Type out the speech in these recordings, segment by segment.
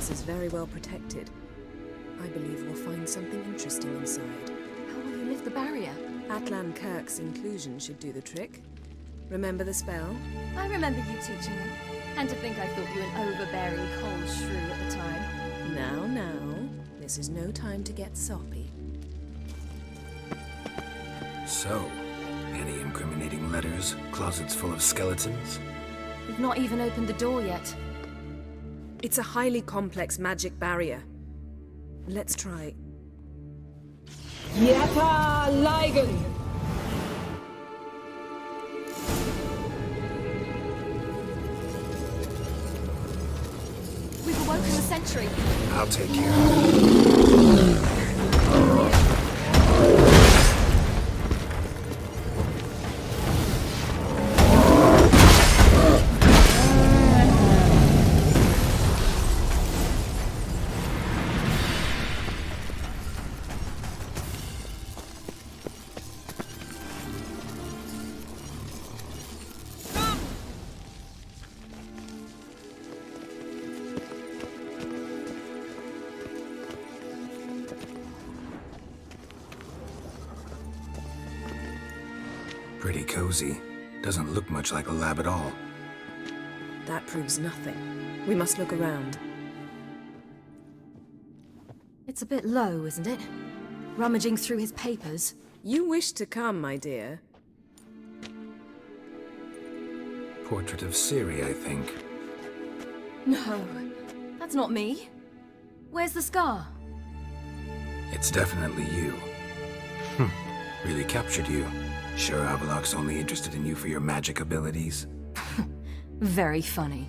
place is very well protected. I believe we'll find something interesting inside. How will you lift the barrier? Atlan Kirk's inclusion should do the trick. Remember the spell? I remember you teaching me. And to think I thought you an overbearing cold shrew at the time. Now. This is no time to get soppy. So, any incriminating letters? Closets full of skeletons? We've not even opened the door yet. It's a highly complex magic barrier. Let's try. Yata Ligen! We've awoken the sentry. I'll take care of it. Pretty cozy. Doesn't look much like a lab at all. That proves nothing. We must look around. It's a bit low, isn't it? Rummaging through his papers. You wish to come, my dear. Portrait of Ciri, I think. No, that's not me. Where's the scar? It's definitely you. Really captured you. Sure Avallac'h's only interested in you for your magic abilities? Very funny.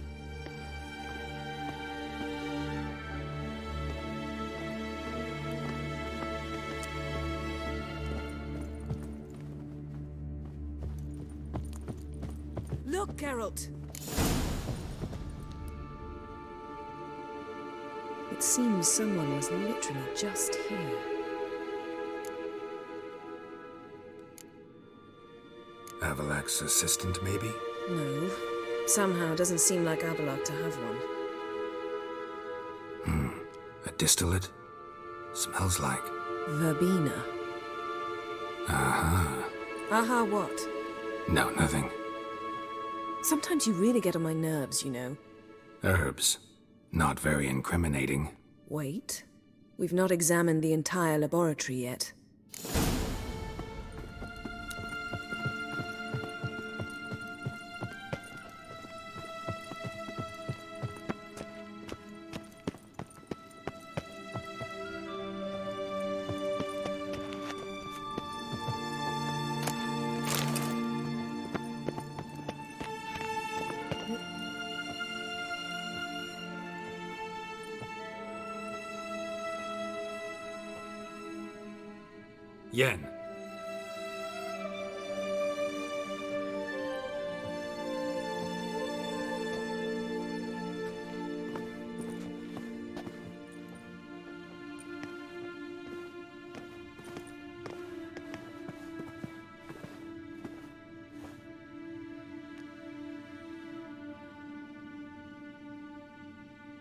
Look, Geralt! It seems someone was literally just here. Avallac'h's assistant, maybe? No. Somehow it doesn't seem like Avallac'h to have one. A distillate? Smells like... Verbena. Uh-huh. Aha, what? No, nothing. Sometimes you really get on my nerves, you know. Herbs. Not very incriminating. Wait. We've not examined the entire laboratory yet. Yen.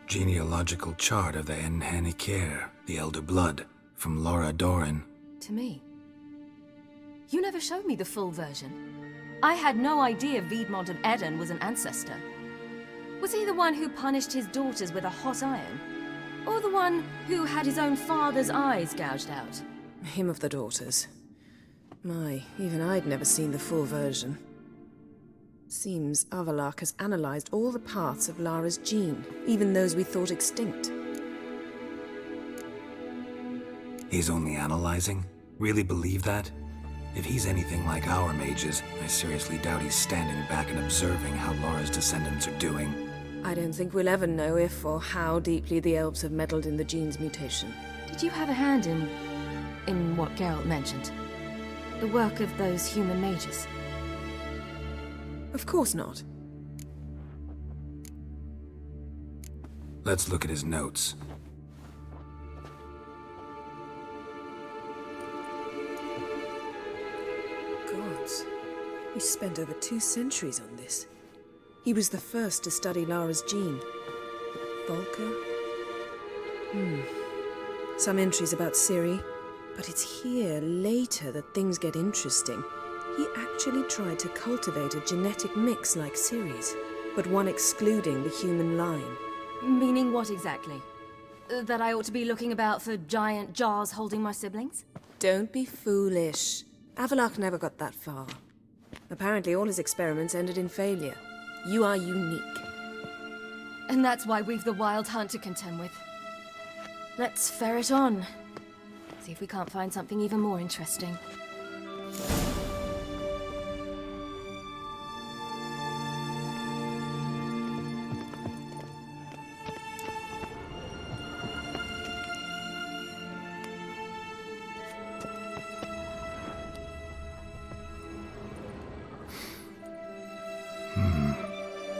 Genealogical chart of the Enhanikir, the Elder Blood, from Laura Doran. To me. You never showed me the full version. I had no idea Viedmont of Eden was an ancestor. Was he the one who punished his daughters with a hot iron? Or the one who had his own father's eyes gouged out? Him of the daughters. My, even I'd never seen the full version. Seems Avallac'h has analyzed all the parts of Lara's gene, even those we thought extinct. He's only analyzing? Really believe that? If he's anything like our mages, I seriously doubt he's standing back and observing how Laura's descendants are doing. I don't think we'll ever know if or how deeply the elves have meddled in the gene's mutation. Did you have a hand in what Geralt mentioned? The work of those human mages? Of course not. Let's look at his notes. Gods. He spent over 2 centuries on this. He was the first to study Lara's gene. Volker, Some entries about Ciri, but it's here later that things get interesting. He actually tried to cultivate a genetic mix like Ciri's, but one excluding the human line. Meaning what exactly? That I ought to be looking about for giant jars holding my siblings? Don't be foolish. Avallac'h never got that far. Apparently all his experiments ended in failure. You are unique. And that's why we've the Wild Hunt to contend with. Let's ferret on. See if we can't find something even more interesting.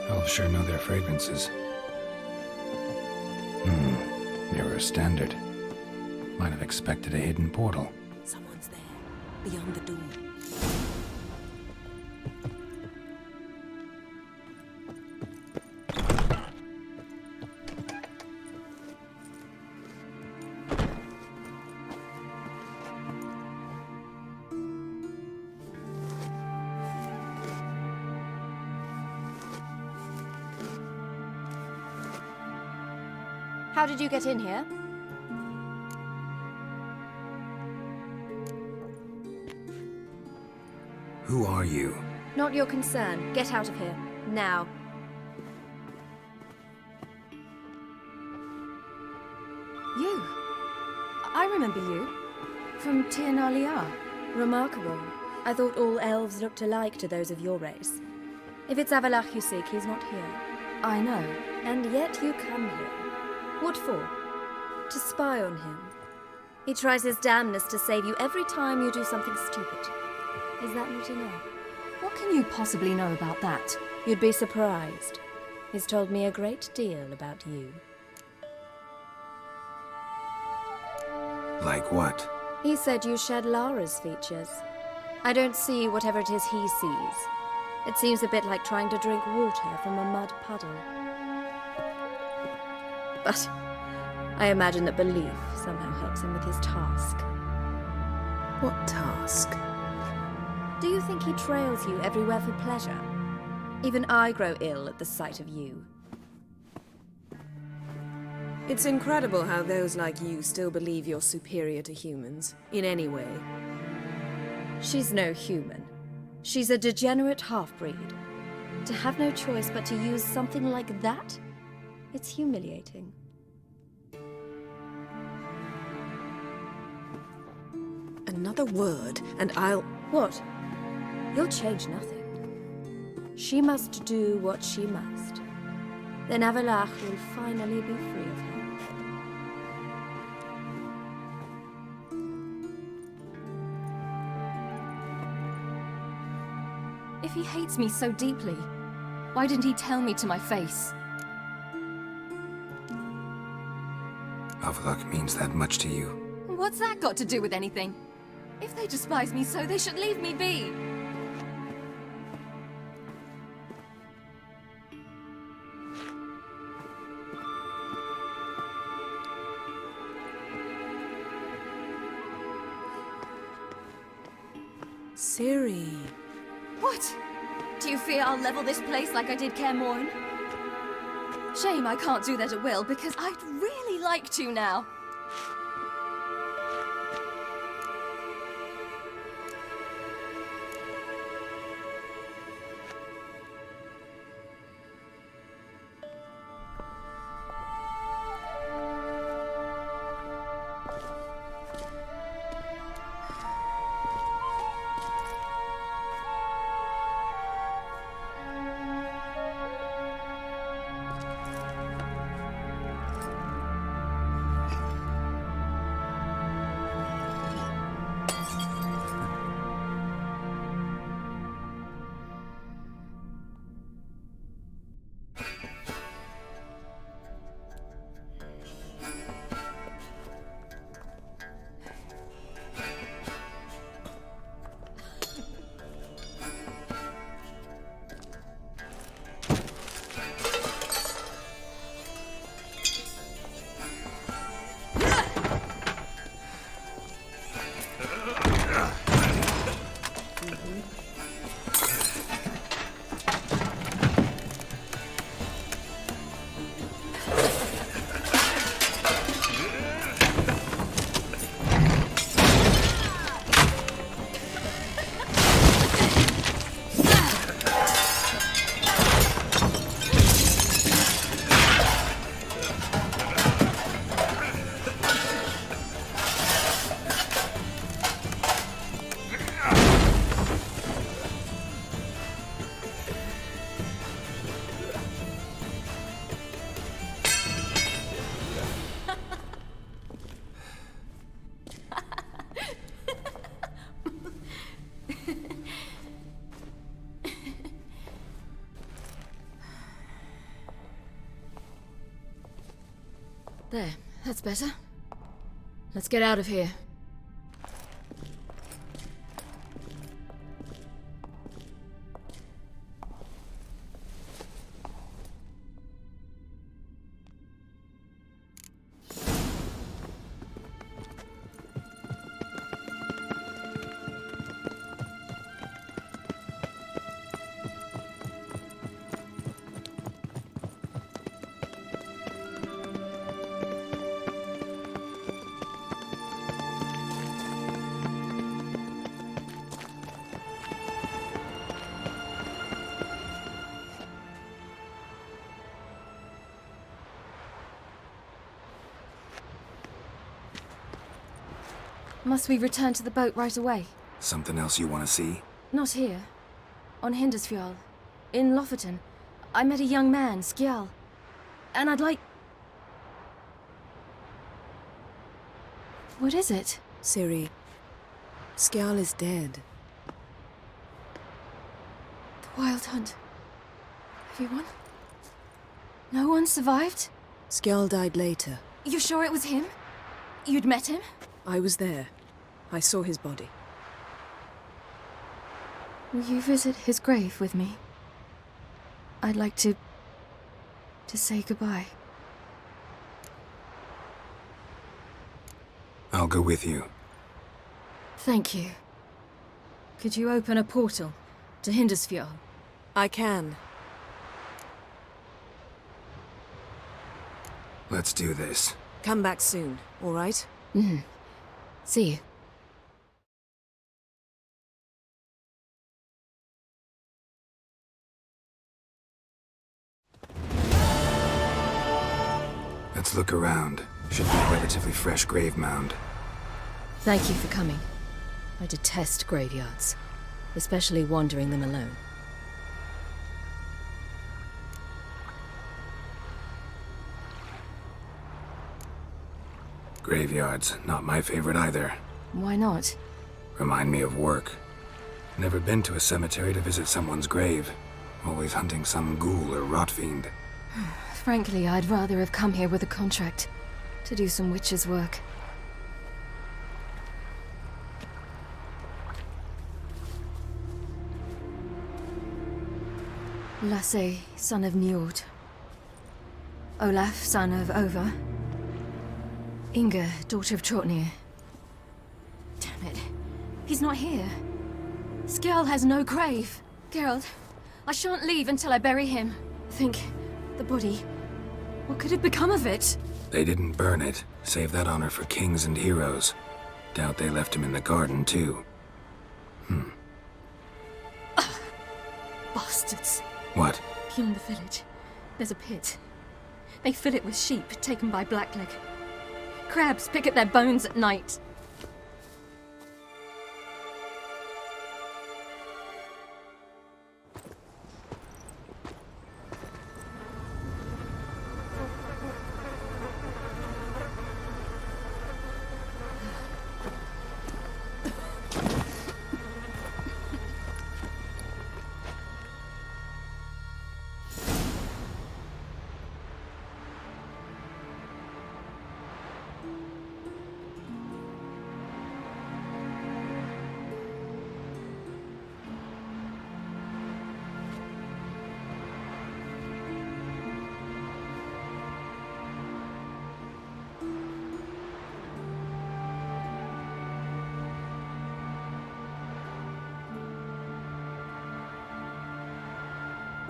Elves sure know their fragrances. Mirror standard. Might have expected a hidden portal. Someone's there, beyond the door. How did you get in here? Who are you? Not your concern. Get out of here. Now. You. I remember you. From Tir na Liar. Remarkable. I thought all elves looked alike to those of your race. If it's Avallac'h you seek, he's not here. I know. And yet you come here. What for? To spy on him. He tries his damnedest to save you every time you do something stupid. Is that not enough? What can you possibly know about that? You'd be surprised. He's told me a great deal about you. Like what? He said you shared Lara's features. I don't see whatever it is he sees. It seems a bit like trying to drink water from a mud puddle. But I imagine that belief somehow helps him with his task. What task? Do you think he trails you everywhere for pleasure? Even I grow ill at the sight of you. It's incredible how those like you still believe you're superior to humans, in any way. She's no human. She's a degenerate half-breed. To have no choice but to use something like that? It's humiliating. Another word, and I'll... What? You'll change nothing. She must do what she must. Then Avallac'h will finally be free of her. If he hates me so deeply, why didn't he tell me to my face? Avallac'h means that much to you. What's that got to do with anything? If they despise me so, they should leave me be. Ciri. What? Do you fear I'll level this place like I did Kaer Morhen? Shame I can't do that at will, because I'd really like to now. There, that's better. Let's get out of here. Must we return to the boat right away? Something else you want to see? Not here. On Hindersfjall. In Lofoten. I met a young man, Skjall. And I'd like... What is it? Ciri, Skjall is dead. The Wild Hunt. Everyone? No one survived? Skjall died later. You sure it was him? You'd met him? I was there. I saw his body. Will you visit his grave with me? I'd like to say goodbye. I'll go with you. Thank you. Could you open a portal to Hindersfjall? I can. Let's do this. Come back soon, all right? See you. Let's look around. Should be a relatively fresh grave mound. Thank you for coming. I detest graveyards, especially wandering them alone. Graveyards, not my favorite either. Why not? Remind me of work. Never been to a cemetery to visit someone's grave. Always hunting some ghoul or rot fiend. Frankly, I'd rather have come here with a contract to do some witch's work. Lasse, son of Njord. Olaf, son of Ova. Inga, daughter of Trotnir. Damn it. He's not here. Skjall has no grave. Geralt, I shan't leave until I bury him. Think, the body. What could have become of it? They didn't burn it. Save that honor for kings and heroes. Doubt they left him in the garden, too. Bastards. What? Beyond the village, there's a pit. They fill it with sheep taken by Blackleg. Crabs pick at their bones at night.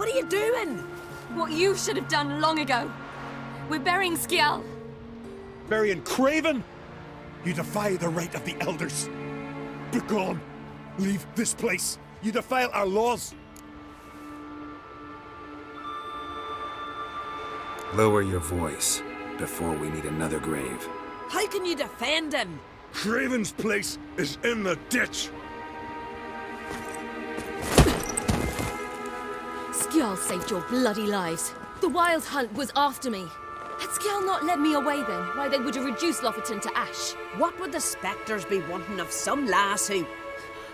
What are you doing? What you should have done long ago. We're burying SKJALL. Burying Craven? You defy the right of the elders. Begone. Leave this place. You defile our laws. Lower your voice before we need another grave. How can you defend him? Craven's place is in the ditch. SKJALL saved your bloody lives. The Wild Hunt was after me. Had SKJALL not led me away then, why they would have reduced Lofoten to ash. What would the spectres be wanting of some lass who...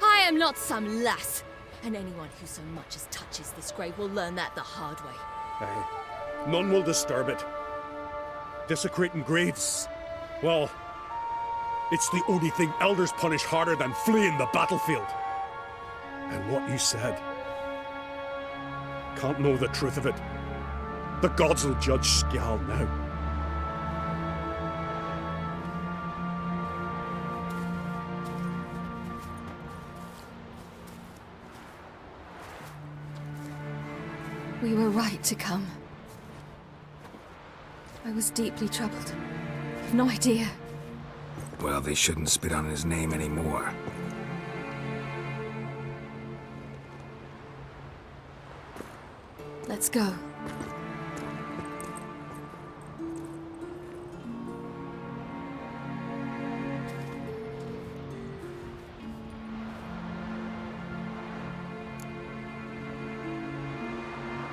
I am not some lass. And anyone who so much as touches this grave will learn that the hard way. Aye. None will disturb it. Desecrating graves, well, it's the only thing elders punish harder than fleeing the battlefield. And what you said, can't know the truth of it. The gods will judge SKJALL now. We were right to come. I was deeply troubled. I've no idea. Well, they shouldn't spit on his name anymore. Let's go.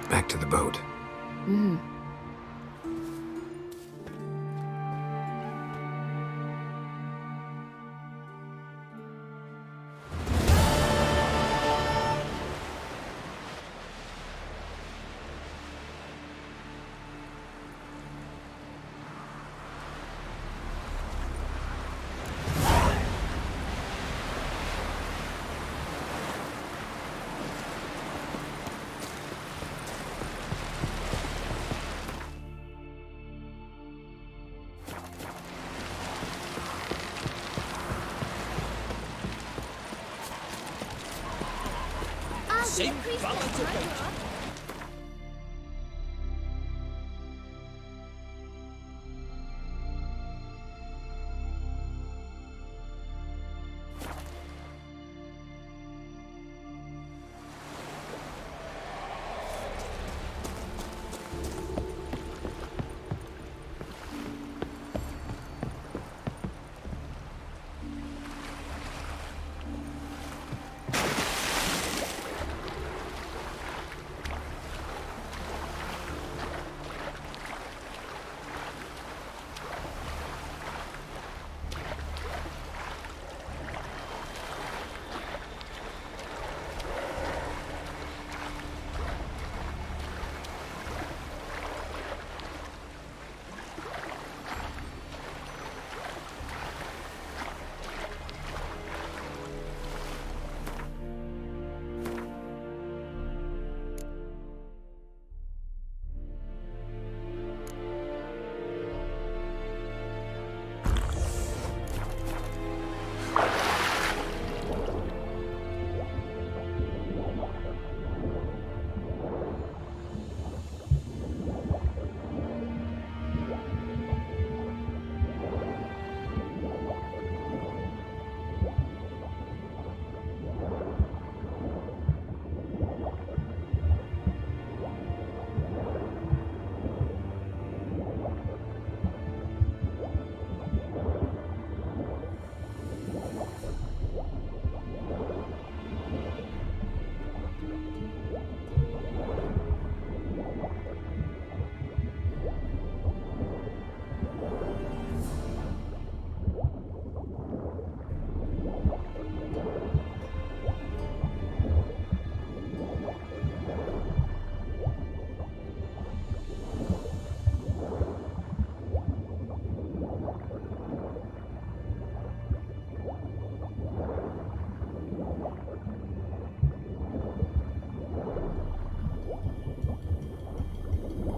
Back to the boat. Same balance about.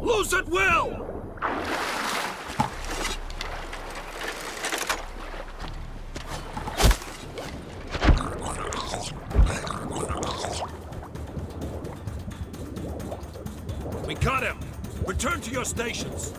Loose at will! We got him! Return to your stations!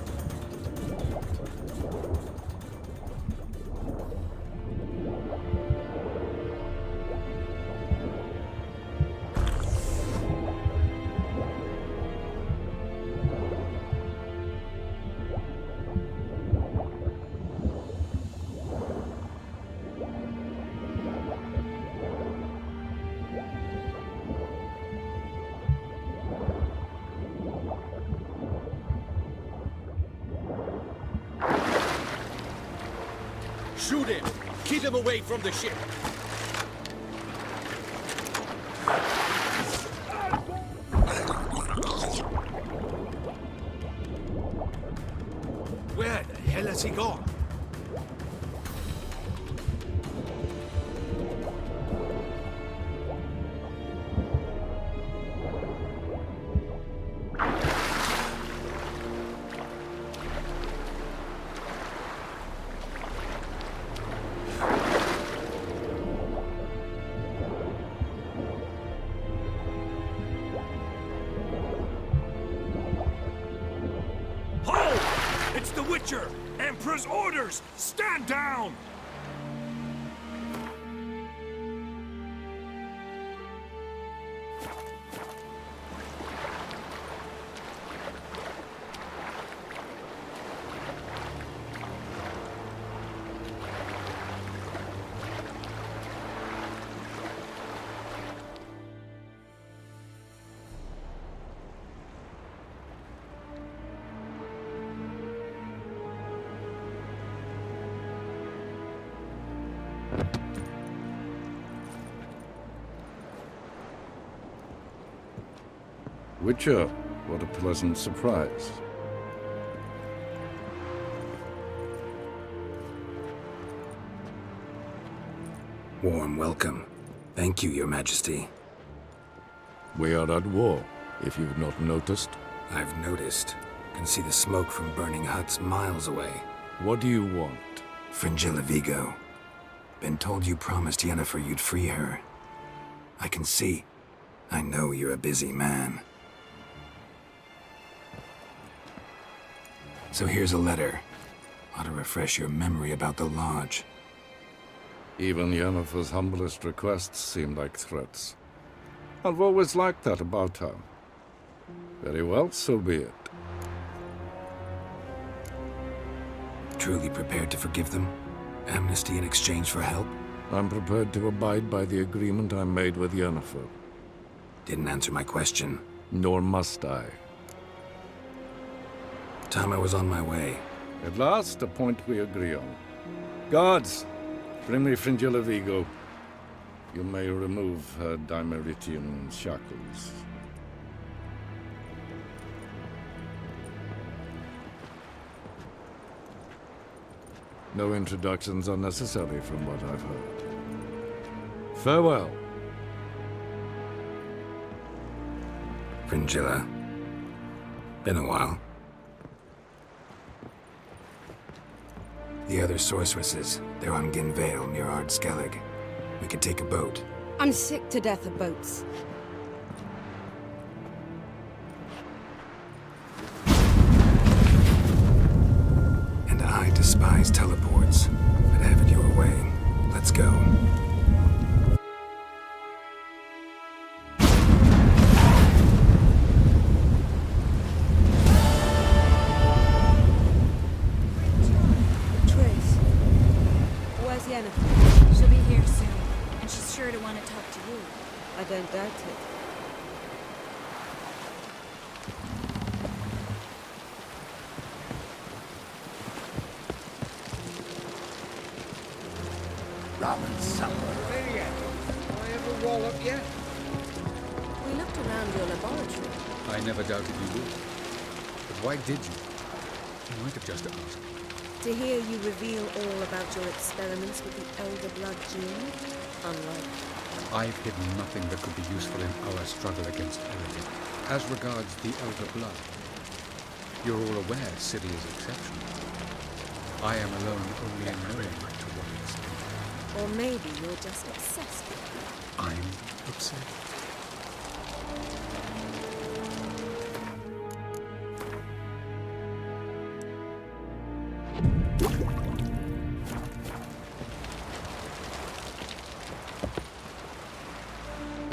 Shoot him! Keep him away from the ship! Where the hell has he gone? The Witcher! Emperor's orders! Stand down! Witcher, what a pleasant surprise. Warm welcome. Thank you, Your Majesty. We are at war, if you've not noticed. I've noticed. Can see the smoke from burning huts miles away. What do you want? Fringilla VIGO. Been told you promised Yennefer you'd free her. I can see. I know you're a busy man. So here's a letter. Ought to refresh your memory about the Lodge. Even Yennefer's humblest requests seem like threats. I've always liked that about her. Very well, so be it. Truly prepared to forgive them? Amnesty in exchange for help? I'm prepared to abide by the agreement I made with Yennefer. Didn't answer my question. Nor must I. Time I was on my way. At last, a point we agree on. Guards, bring me Fringilla VIGO. You may remove her Dimeritian shackles. No introductions are necessary from what I've heard. Farewell. Fringilla. Been a while. The other sorceresses, they're on Ginvale near Ard-Skellig. We could take a boat. I'm sick to death of boats. And I despise teleports, but have it your way. Let's go. She'll be here soon, and she's sure to want to talk to you. I don't doubt it. Ramen supper. VENI. I ever roll up yet? We looked around your laboratory. I never doubted you would. But why did you? You might have just asked. To hear you reveal all about your experiments with the Elder Blood gene, unlike. I've hidden nothing that could be useful in our struggle against Eredin. As regards the Elder Blood, you're all aware Ciri is exceptional. I am alone only in knowing to what extent. Or maybe you're just obsessed with her. I'm obsessed.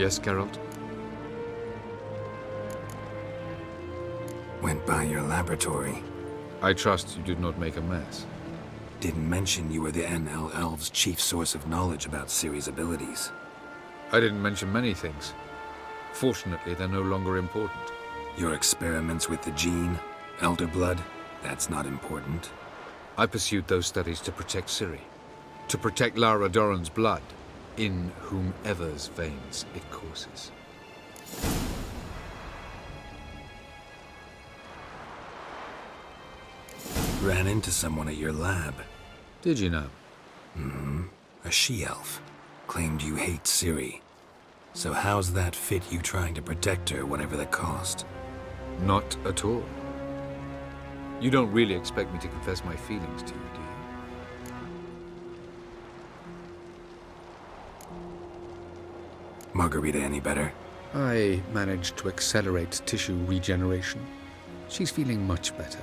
Yes, Geralt? Went by your laboratory. I trust you did not make a mess. Didn't mention you were the NLL's chief source of knowledge about Ciri's abilities. I didn't mention many things. Fortunately, they're no longer important. Your experiments with the gene, Elder Blood, that's not important. I pursued those studies to protect Ciri. To protect Lara Doran's blood, in whomever's veins it courses. Ran into someone at your lab. Did you know? A she-elf. Claimed you hate Ciri. So how's that fit you trying to protect her, whatever the cost? Not at all. You don't really expect me to confess my feelings to you, do you? Margarita any better? I managed to accelerate tissue regeneration. She's feeling much better.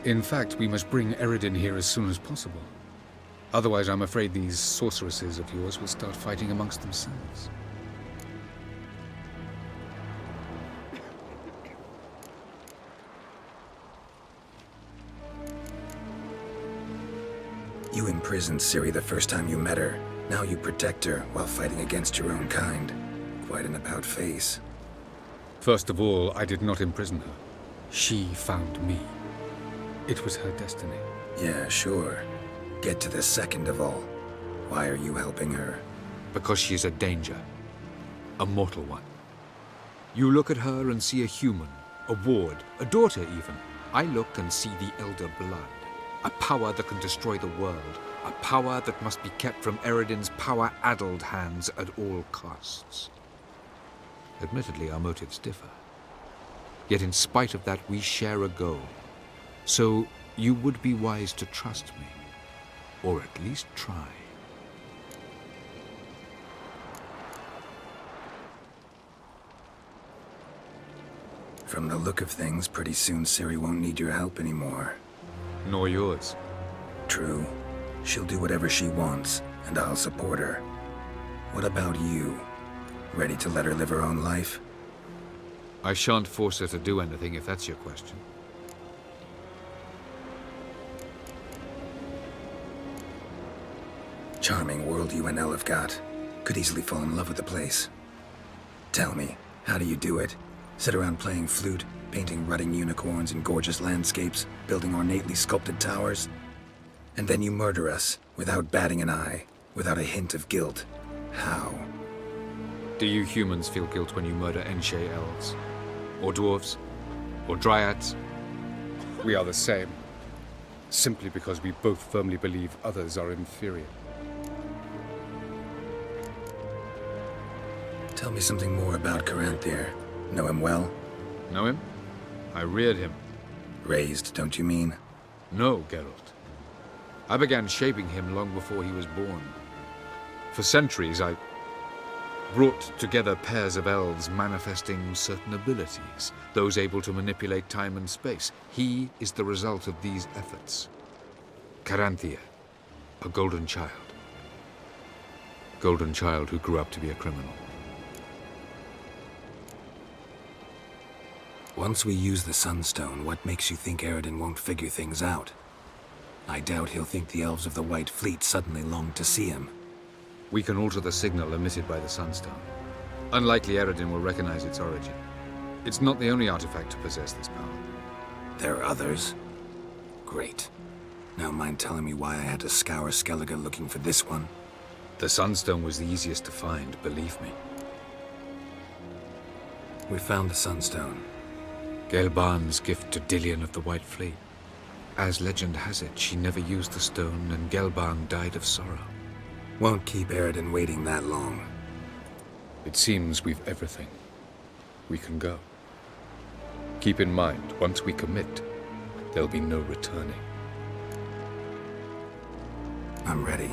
In fact, we must bring Eredin here as soon as possible. Otherwise, I'm afraid these sorceresses of yours will start fighting amongst themselves. You imprisoned Ciri the first time you met her. Now you protect her while fighting against your own kind. Quite an about-face. First of all, I did not imprison her. She found me. It was her destiny. Yeah, sure. Get to the second of all. Why are you helping her? Because she is a danger. A mortal one. You look at her and see a human, a ward, a daughter even. I look and see the Elder Blood. A power that can destroy the world. A power that must be kept from Eredin's power-addled hands at all costs. Admittedly, our motives differ. Yet in spite of that, we share a goal. So you would be wise to trust me. Or at least try. From the look of things, pretty soon Ciri won't need your help anymore. Nor yours. True. She'll do whatever she wants, and I'll support her. What about you? Ready to let her live her own life? I shan't force her to do anything if that's your question. Charming world you and Elle have got. Could easily fall in love with the place. Tell me, how do you do it? Sit around playing flute, painting rutting unicorns in gorgeous landscapes, building ornately sculpted towers? And then you murder us, without batting an eye, without a hint of guilt. How? Do you humans feel guilt when you murder SKJALL'S? Or dwarves? Or dryads? We are the same. Simply because we both firmly believe others are inferior. Tell me something more about Caranthir. Know him well? Know him? I reared him. Raised, don't you mean? No, Geralt. I began shaping him long before he was born. For centuries, I brought together pairs of elves manifesting certain abilities, those able to manipulate time and space. He is the result of these efforts. Caranthir, a golden child. Golden child who grew up to be a criminal. Once we use the Sunstone, what makes you think Eredin won't figure things out? I doubt he'll think the elves of the White Fleet suddenly long to see him. We can alter the signal emitted by the Sunstone. Unlikely Eredin will recognize its origin. It's not the only artifact to possess this power. There are others? Great. Now mind telling me why I had to scour Skellige looking for this one? The Sunstone was the easiest to find, believe me. We found the Sunstone. Gelban's gift to Dillion of the White Fleet. As legend has it, she never used the stone, and Gelban died of sorrow. Won't keep Eredin waiting that long. It seems we've everything. We can go. Keep in mind, once we commit, there'll be no returning. I'm ready.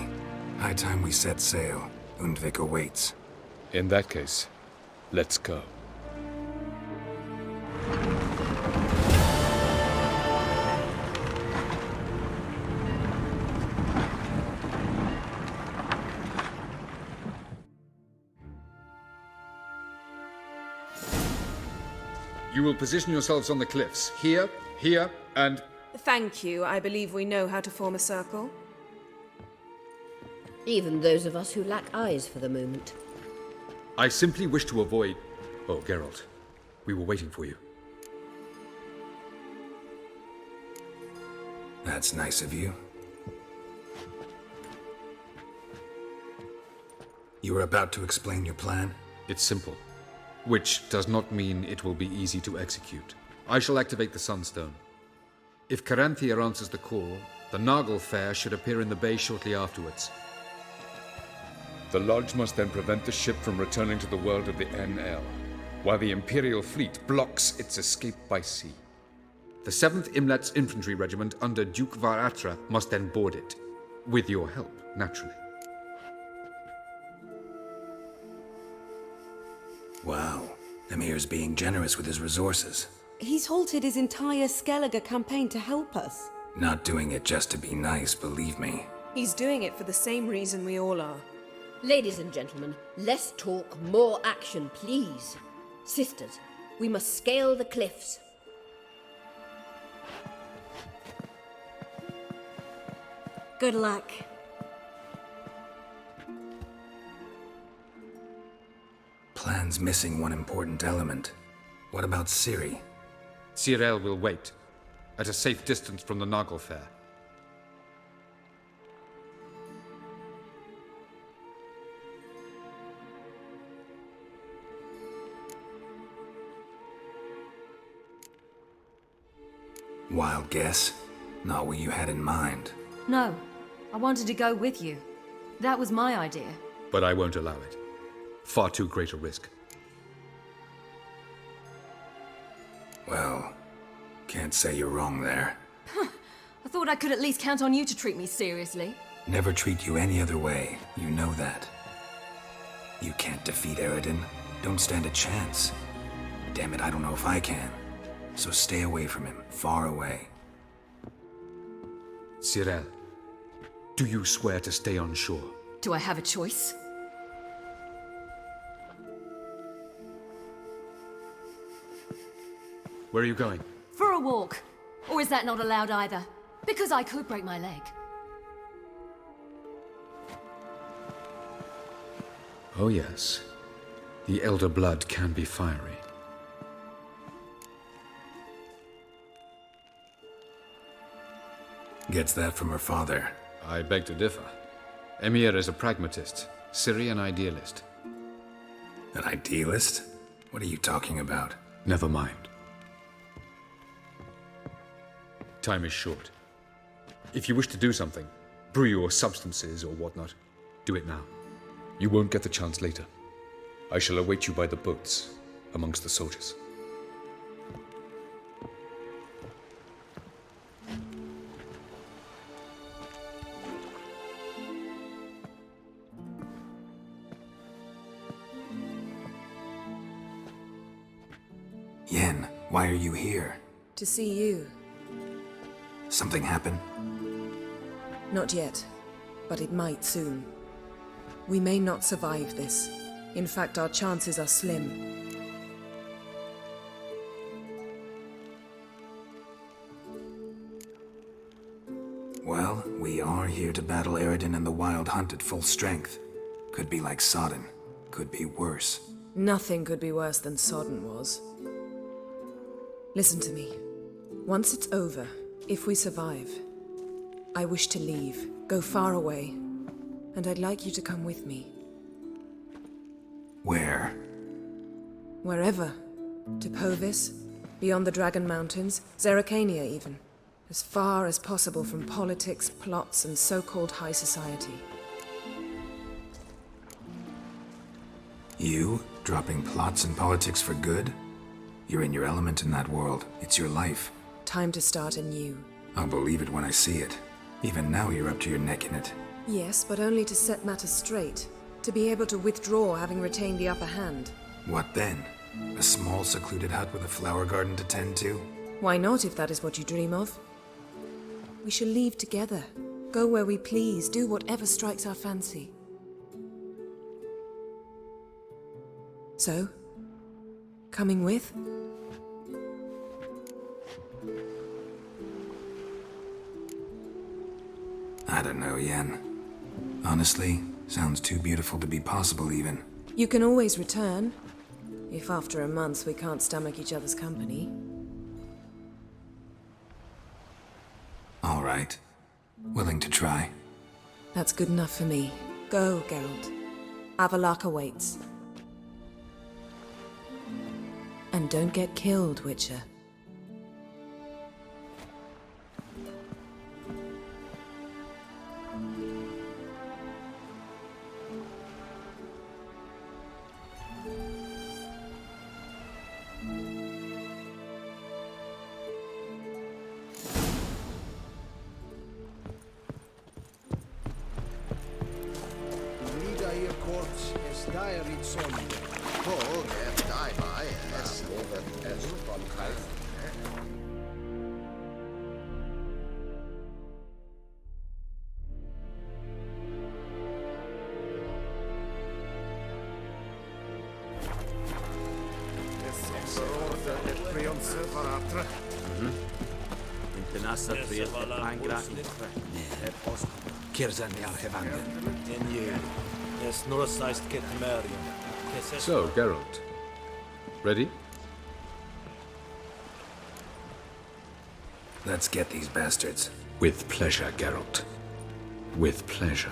High time we set sail. Undvik awaits. In that case, let's go. You will position yourselves on the cliffs. Here, here, and... Thank you. I believe we know how to form a circle. Even those of us who lack eyes for the moment. I simply wish to avoid... Oh, Geralt. We were waiting for you. That's nice of you. You were about to explain your plan? It's simple. Which does not mean it will be easy to execute. I shall activate the Sunstone. If Caranthia answers the call, the Nagel Fair should appear in the bay shortly afterwards. The Lodge must then prevent the ship from returning to the world of the NL, while the Imperial fleet blocks its escape by sea. The 7th Imlet's infantry regiment under Duke Varatra must then board it. With your help, naturally. Wow. Emir's being generous with his resources. He's halted his entire Skellige campaign to help us. Not doing it just to be nice, believe me. He's doing it for the same reason we all are. Ladies and gentlemen, less talk, more action, please. Sisters, we must scale the cliffs. Good luck. Plan's missing one important element. What about Ciri? Cyril will wait, at a safe distance from the Nagel Fair. Wild guess? Not what you had in mind. No, I wanted to go with you. That was my idea. But I won't allow it. Far too great a risk. Well, can't say you're wrong there. I thought I could at least count on you to treat me seriously. Never treat you any other way. You know that. You can't defeat Eredin. Don't stand a chance. Damn it, I don't know if I can. So stay away from him. Far away. Cyril, do you swear to stay on shore? Do I have a choice? Where are you going? For a walk. Or is that not allowed either? Because I could break my leg. Oh yes. The elder blood can be fiery. Gets that from her father. I beg to differ. Emir is a pragmatist, Ciri an idealist. An idealist? What are you talking about? Never mind. Time is short. If you wish to do something, brew your substances or whatnot, do it now. You won't get the chance later. I shall await you by the boats, amongst the soldiers. Yen, why are you here? To see you. Something happen? Not yet, but it might soon. We may not survive this. In fact, our chances are slim. Well, we are here to battle Eredin and the Wild Hunt at full strength. Could be like Sodden. Could be worse. Nothing could be worse than Sodden was. Listen to me. Once it's over, if we survive, I wish to leave, go far away, and I'd like you to come with me. Where? Wherever. To Povis, beyond the Dragon Mountains, Zerrikania even. As far as possible from politics, plots, and so-called high society. You? Dropping plots and politics for good? You're in your element in that world. It's your life. Time to start anew. I'll believe it when I see it. Even now you're up to your neck in it. Yes, but only to set matters straight. To be able to withdraw having retained the upper hand. What then? A small secluded hut with a flower garden to tend to? Why not, if that is what you dream of? We shall leave together. Go where we please, do whatever strikes our fancy. So? Coming with? I don't know, Yen. Honestly, sounds too beautiful to be possible even. You can always return, if after a month we can't stomach each other's company. All right. Willing to try. That's good enough for me. Go, Geralt. Avallac'h awaits. And don't get killed, Witcher. So, Geralt. Ready? Let's get these bastards. With pleasure, Geralt. With pleasure.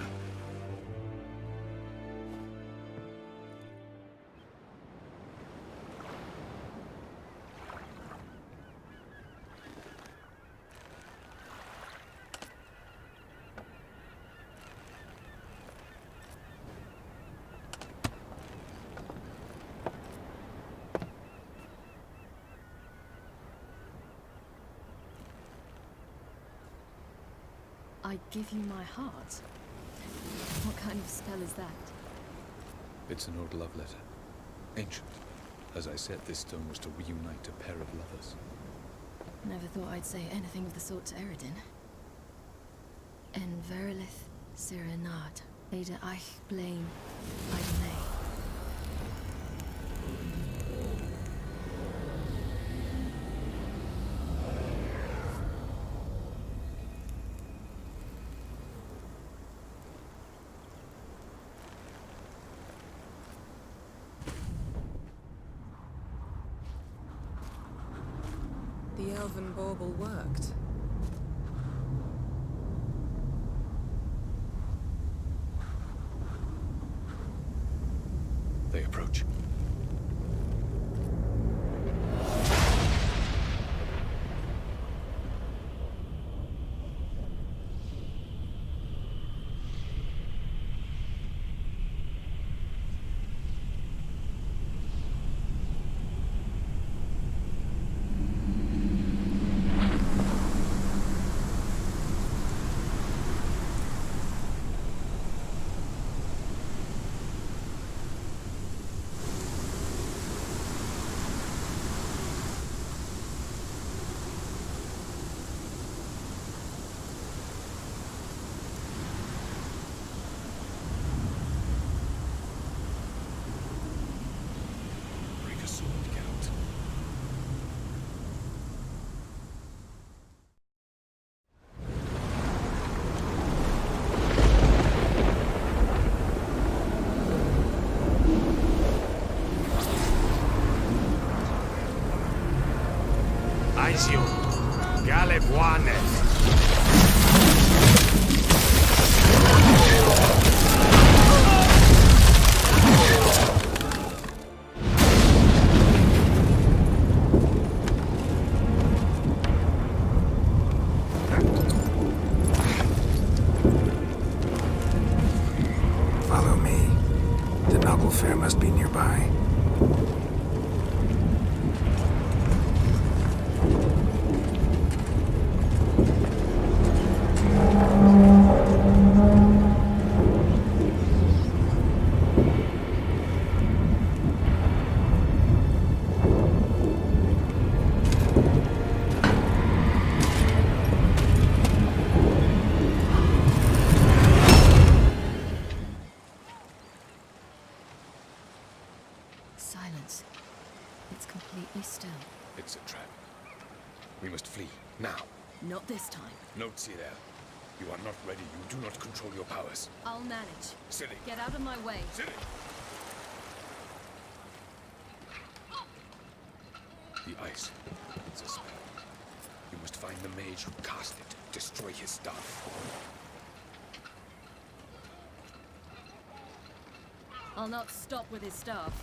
I give you my heart? What kind of spell is that? It's an old love letter. Ancient. As I said, this stone was to reunite a pair of lovers. Never thought I'd say anything of the sort to Eredin. En verilith serenad, Ada eich blame, Idolay. The elven bauble worked. They approach. Aizio, Galebuanet. Follow me. The noble fair must be nearby. Silence. It's completely still. It's a trap. We must flee, now. Not this time. Note, Cyril. You are not ready. You do not control your powers. I'll manage. Ciri. Get out of my way. Ciri! The ice. It's a spell. You must find the mage who cast it. Destroy his staff. I'll not stop with his staff.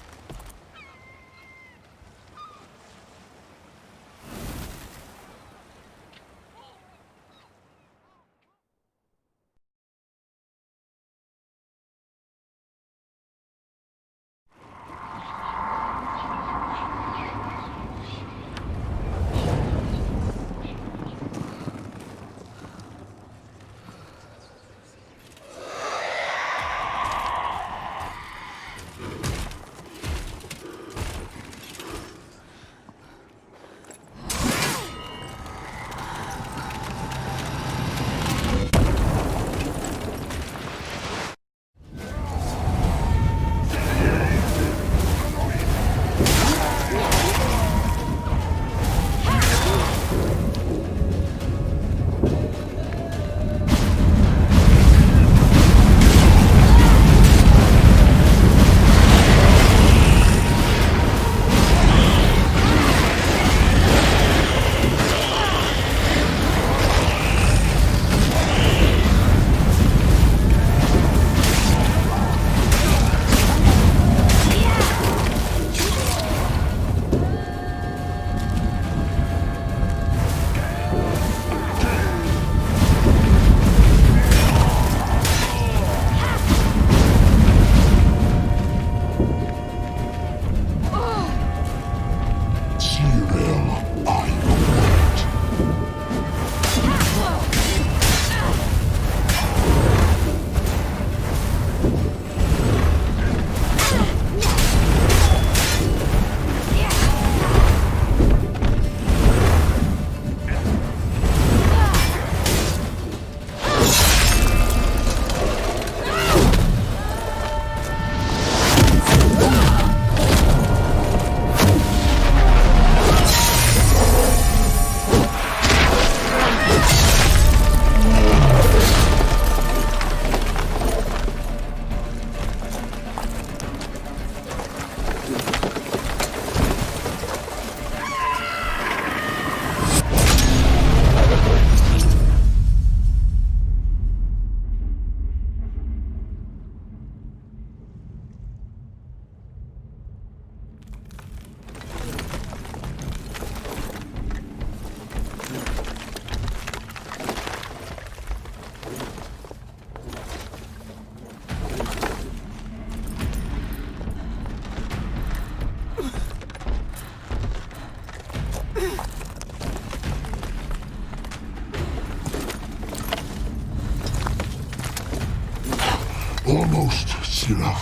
Almost, Sirach.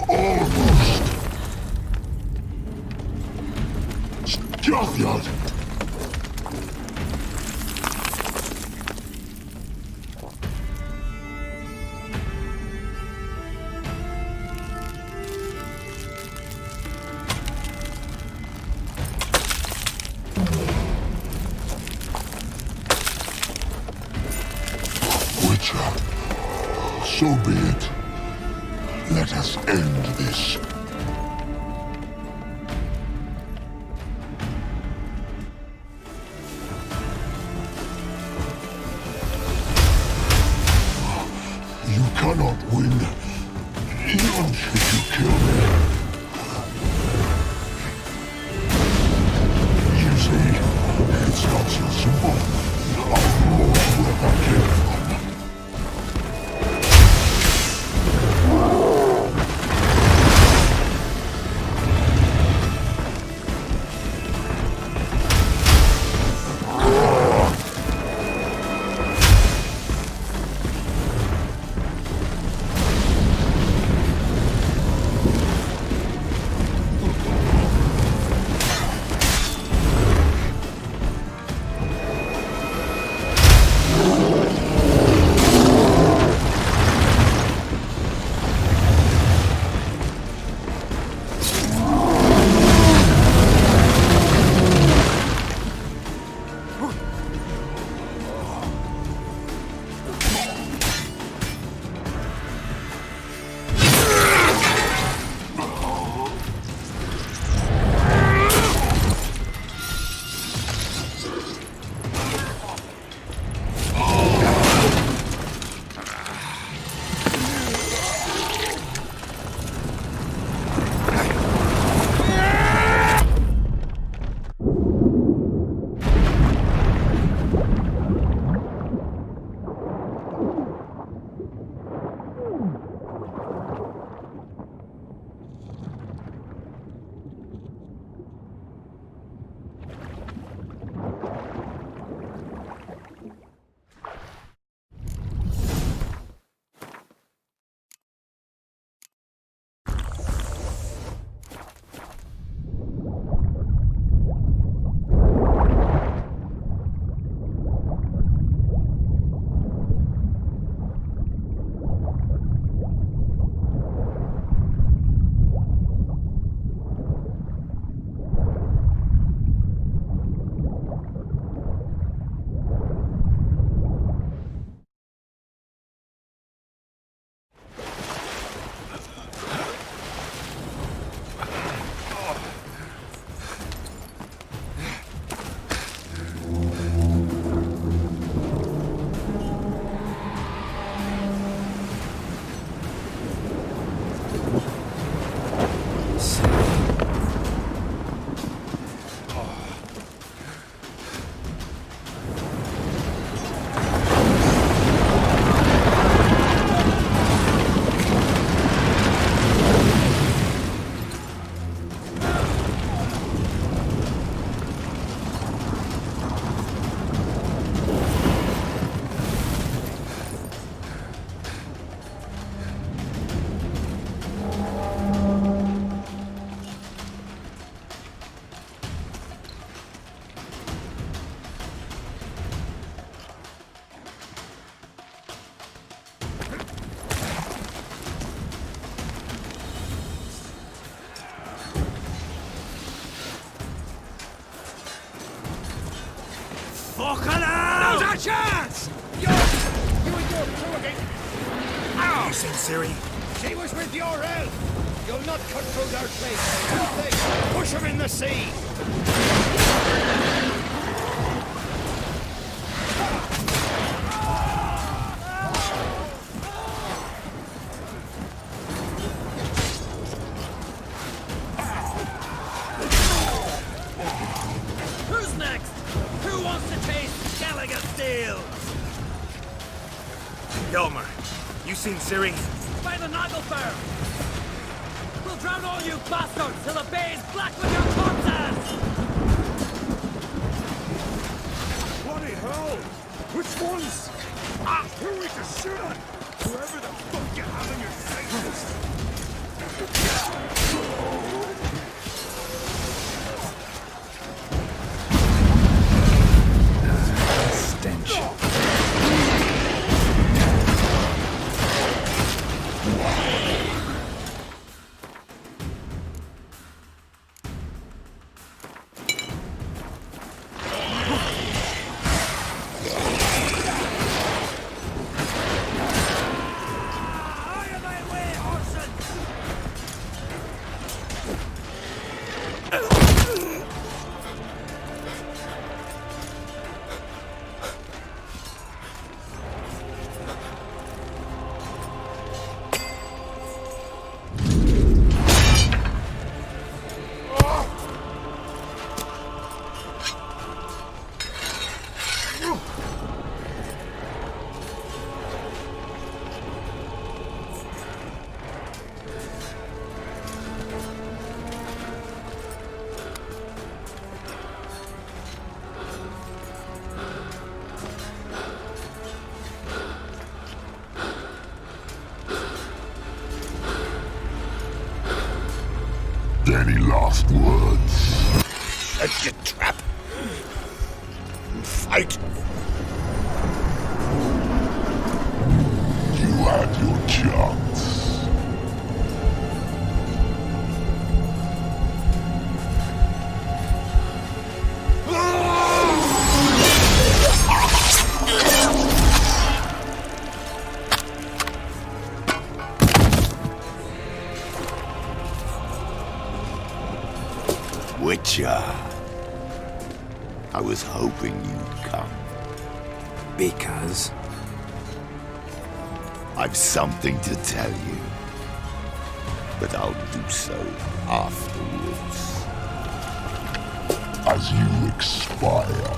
Almost. Junkyard. Witcher, so be it. Let us end this. You cannot win, even should you kill me. You see, it's not so simple. I'll know where I came from. Fucking hell! Now's our chance! You and your crew again. Ow! You seen Ciri? She was with your elf. You'll not cut through their place. Two things. Push him in the sea. Who's next? Who wants to taste Gallagher Steels? Yelmer, you seen Ciri? By the Nagelfire! We'll drown all you bastards till the bay is black with your corpses! Bloody hell! Which ones? Ah! Who are we to shoot at? Whoever the fuck you have in your sights! Stench. Any last words? Shut your trap. And fight. You had your chance. Witcher. I was hoping you'd come. Because? I've something to tell you. But I'll do so afterwards. As you expire.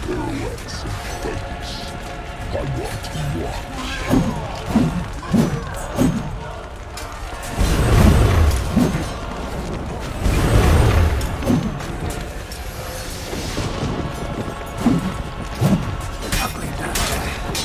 Pirouettes and fakes. I want to watch. Ugly bastard.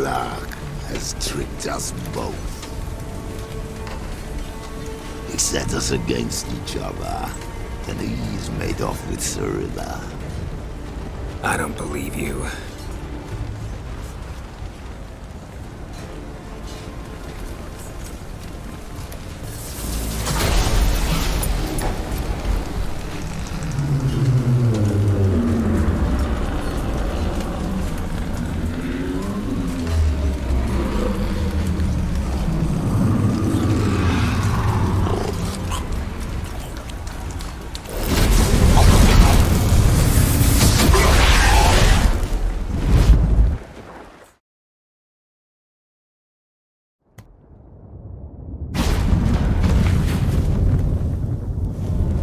Avallac'h has tricked us both. He set us against each other, and he's made off with Cyrilla. I don't believe you.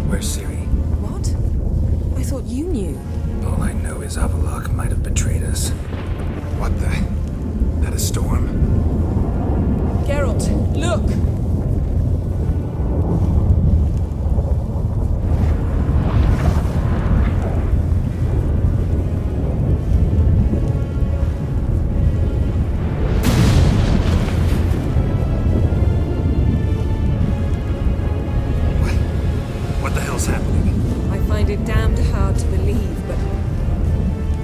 Where's Ciri? What? I thought you knew. All I know is Avallac'h might have betrayed us. What the? That a storm? Geralt, look! What the hell's happening? I find it damned hard to believe, but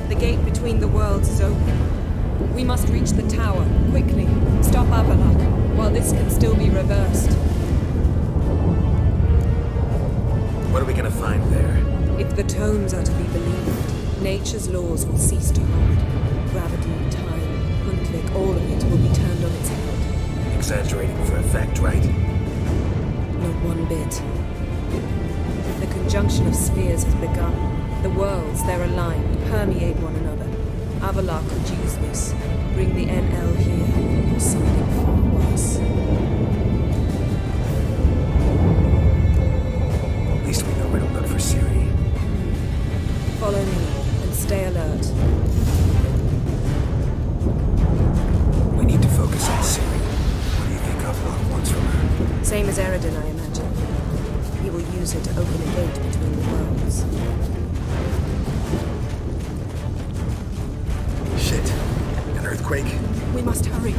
the gate between the worlds is open. We must reach the tower, quickly. Stop Avallac'h, while this can still be reversed. What are we gonna find there? If the tomes are to be believed, nature's laws will cease to hold. Gravity, time, Huntlick, all of it will be turned on its head. Exaggerating for effect, right? Not one bit. The conjunction of spheres has begun. The worlds, they're aligned, permeate one another. Avallac'h could use this. Bring the NL here, or something far worse. At least we know where to look for Ciri. Follow me, and stay alert. We need to focus on Ciri. What do you think Avallac'h wants from her? Same as Eredin, I imagine. He will use her to open a gate between the worlds. Shit. An earthquake? We must hurry.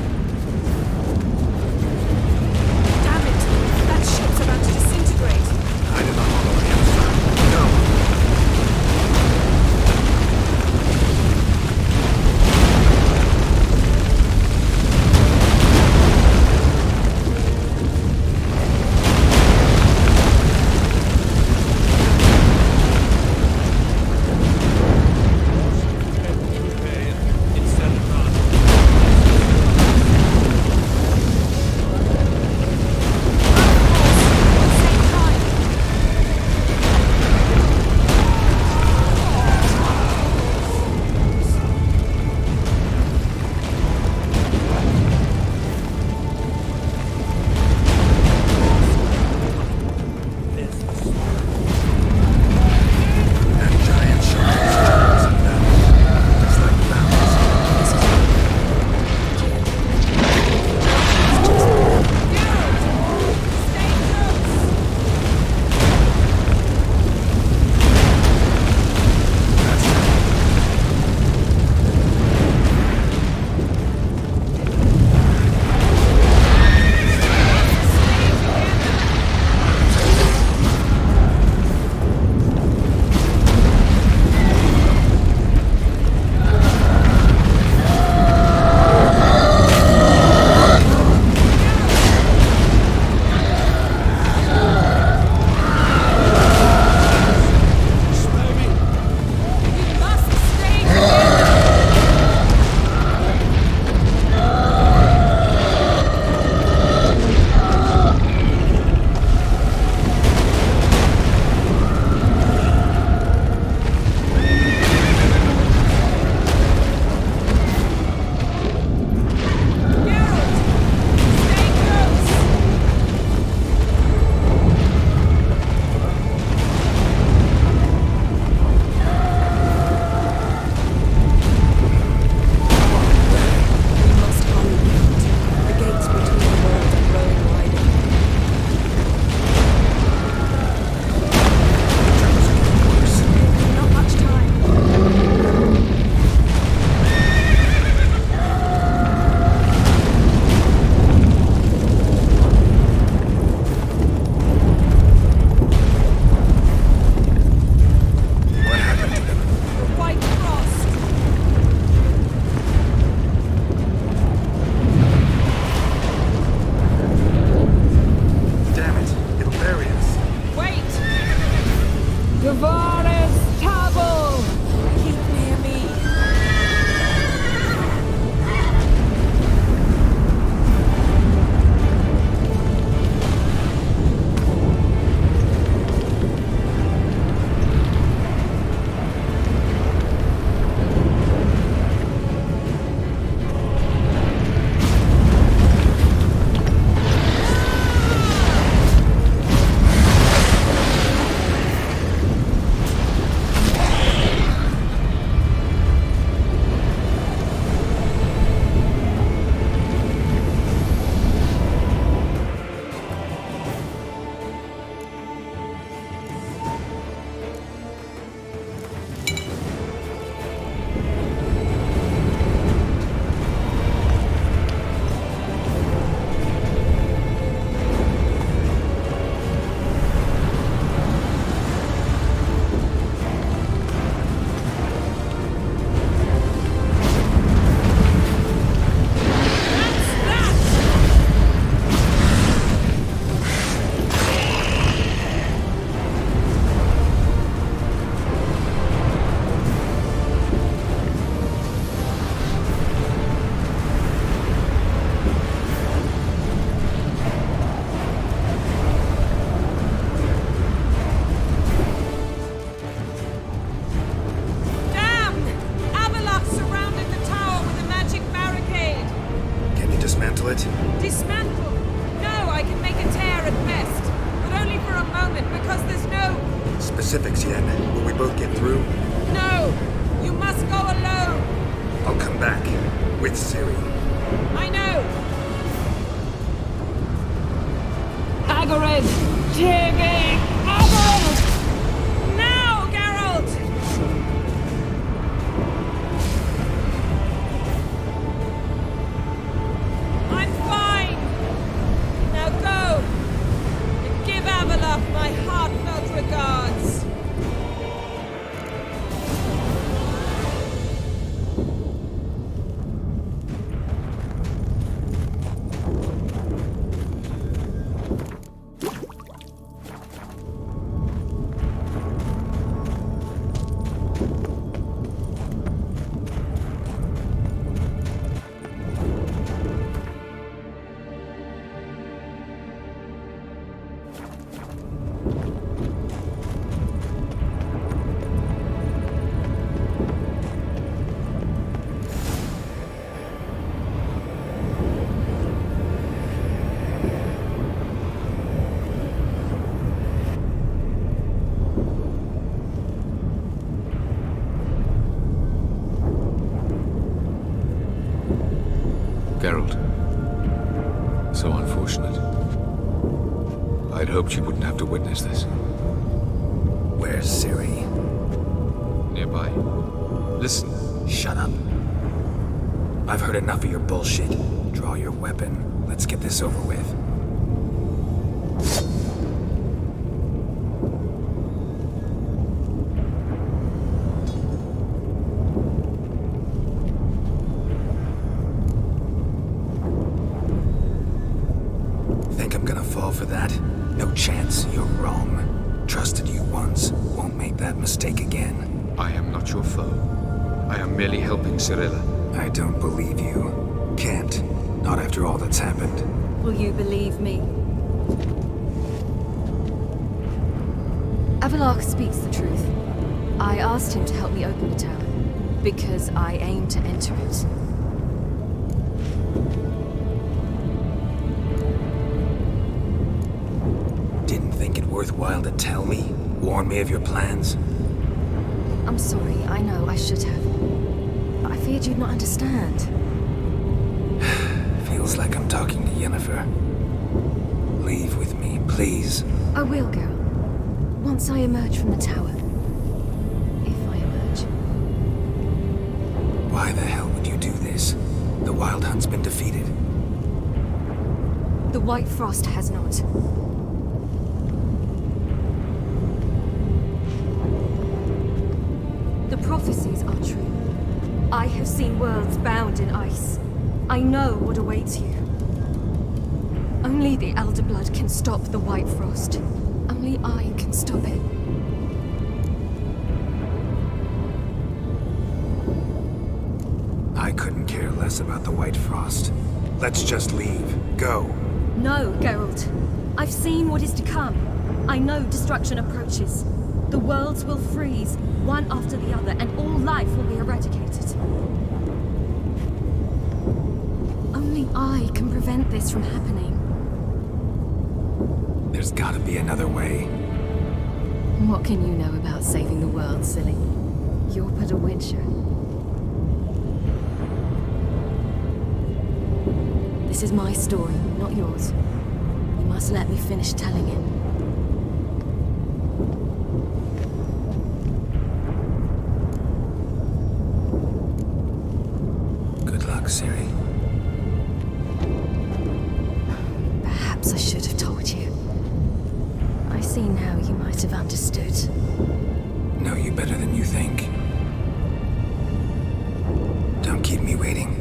Damn it! That ship's about to disintegrate! Hide in the hollow on the outside. Go! dismantle it? Dismantle? No, I can make a tear at best. But only for a moment, because there's no... Specifics, Yen. Will we both get through? No! You must go alone! I'll come back. With Ciri. I know! Hagrid! Tiggy! Hagrid! Now, Geralt! I'm fine! Now go! And give Avalok my heartfelt regards! Geralt. So unfortunate. I'd hoped you wouldn't have to witness this. Where's Ciri? Nearby. Listen. Shut up. I've heard enough of your bullshit. Draw your weapon. Let's get this over with. Think I'm gonna fall for that? No chance. You're wrong. Trusted you once. Won't make that mistake again. I am not your foe. I am merely helping Cirilla. I don't believe you. Can't. Not after all that's happened. Will you believe me? Avalok speaks the truth. I asked him to help me open the tower, because I aim to enter it. Didn't think it worthwhile to tell me? Warn me of your plans? I'm sorry, I know I should have. But I feared you'd not understand. Feels like I'm talking to Yennefer. Leave with me, please. I will, girl. Once I emerge from the tower. If I emerge. Why the hell would you do this? The Wild Hunt's been defeated. The White Frost has not. The prophecies are true. I have seen worlds bound in ice. I know what awaits you. Only the Elder Blood can stop the White Frost. Only I can stop it. I couldn't care less about the White Frost. Let's just leave. Go. No, Geralt. I've seen what is to come. I know destruction approaches. The worlds will freeze, one after the other, and all life will be eradicated. Only I can prevent this from happening. There's gotta be another way. What can you know about saving the world, silly? You're but a witcher. This is my story, not yours. You must let me finish telling it. Good luck, Ciri. Perhaps I should have told you. I see now you might have understood. Know you better than you think. Don't keep me waiting.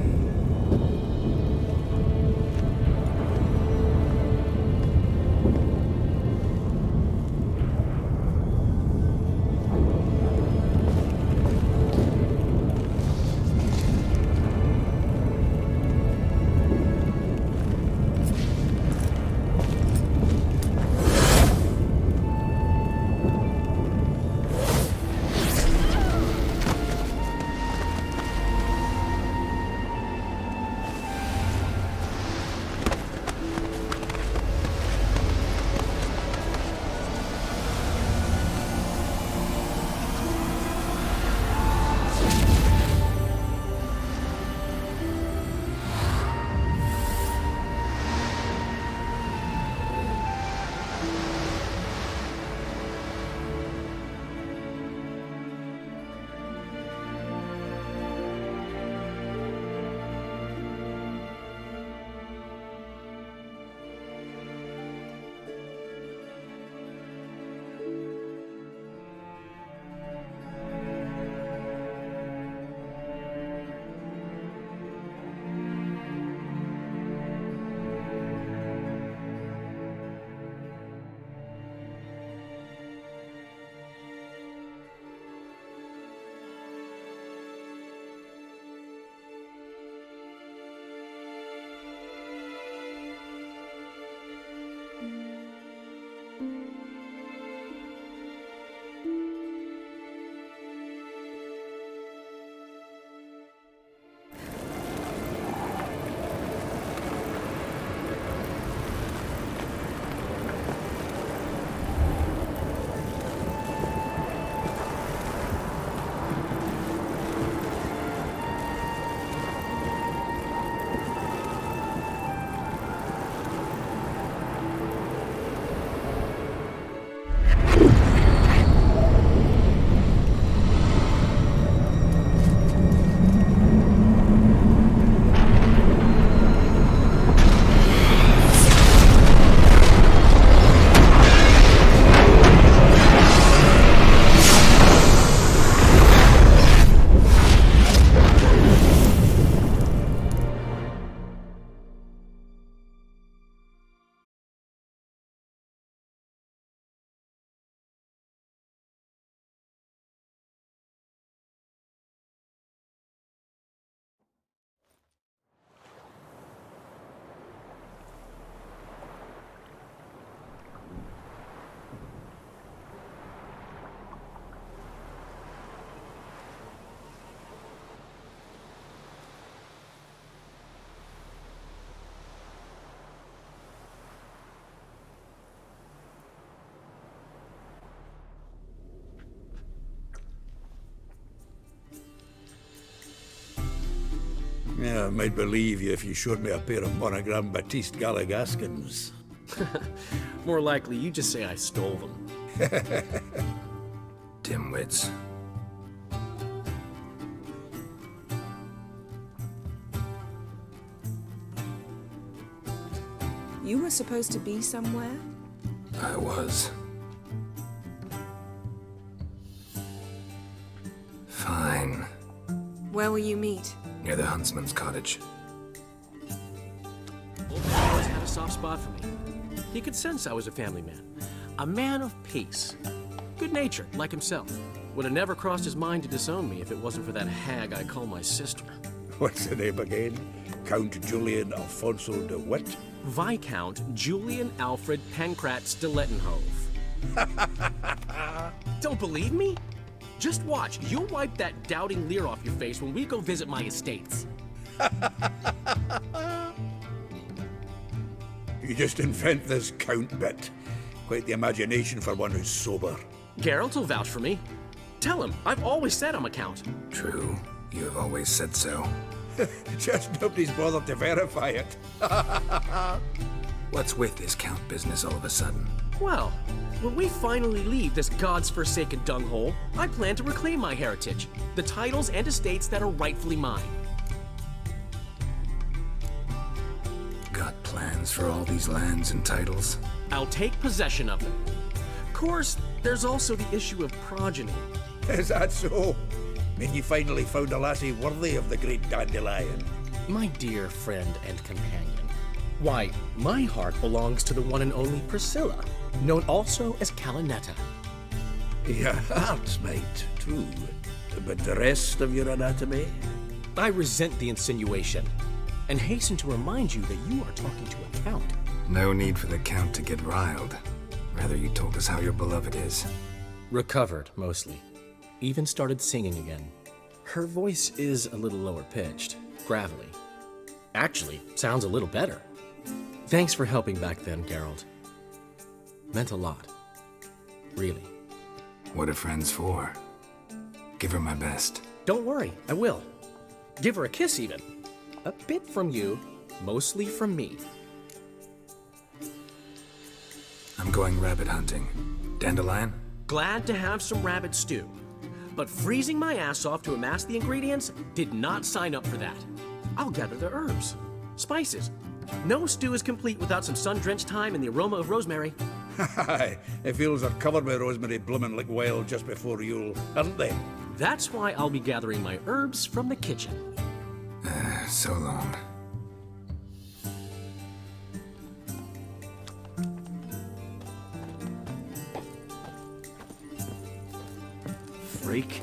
Yeah, I might believe you if you showed me a pair of monogram Batiste Galligaskins. More likely, you just say I stole them. Dimwits. You were supposed to be somewhere? I was. Fine. Where will you meet? Near the huntsman's cottage. Old man always had a soft spot for me. He could sense I was a family man. A man of peace. Good-natured, like himself. Would have never crossed his mind to disown me if it wasn't for that hag I call my sister. What's the name again? Count Julian Alfonso de Witt? Viscount Julian Alfred Pancrat Stilettenhove. Don't believe me? Just watch. You'll wipe that doubting leer off your face when we go visit my estates. You just invent this count bit. Quite the imagination for one who's sober. Geralt will vouch for me. Tell him, I've always said I'm a count. True. You have always said so. Just nobody's bothered to verify it. What's with this count business all of a sudden? Well, when we finally leave this God's forsaken dunghole, I plan to reclaim my heritage, the titles and estates that are rightfully mine. Got plans for all these lands and titles? I'll take possession of them. Of course, there's also the issue of progeny. Is that so? Mean you finally found a lassie worthy of the great dandelion? My dear friend and companion. Why, my heart belongs to the one and only Priscilla, known also as Calinetta. Your heart's mate, true. But the rest of your anatomy? I resent the insinuation, and hasten to remind you that you are talking to a count. No need for the count to get riled. Rather, you told us how your beloved is. Recovered, mostly. Even started singing again. Her voice is a little lower pitched, gravelly. Actually, sounds a little better. Thanks for helping back then, Geralt. Meant a lot. Really. What are friends for? Give her my best. Don't worry, I will. Give her a kiss, even. A bit from you, mostly from me. I'm going rabbit hunting. Dandelion? Glad to have some rabbit stew. But freezing my ass off to amass the ingredients did not sign up for that. I'll gather the herbs, spices. No stew is complete without some sun-drenched thyme and the aroma of rosemary. Aye, the fields are covered with rosemary blooming like wild just before Yule, aren't they? That's why I'll be gathering my herbs from the kitchen. So long. Freak.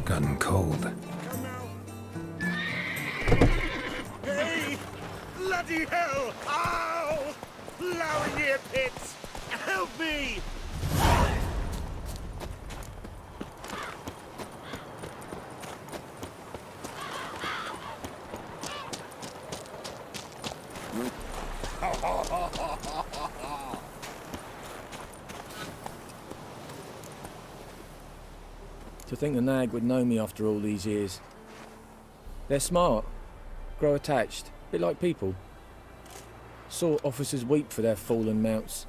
Gotten cold. Hey! Bloody hell! Ow! Lower near pits! Help me! To think the nag would know me after all these years. They're smart, grow attached, a bit like people. Saw officers weep for their fallen mounts,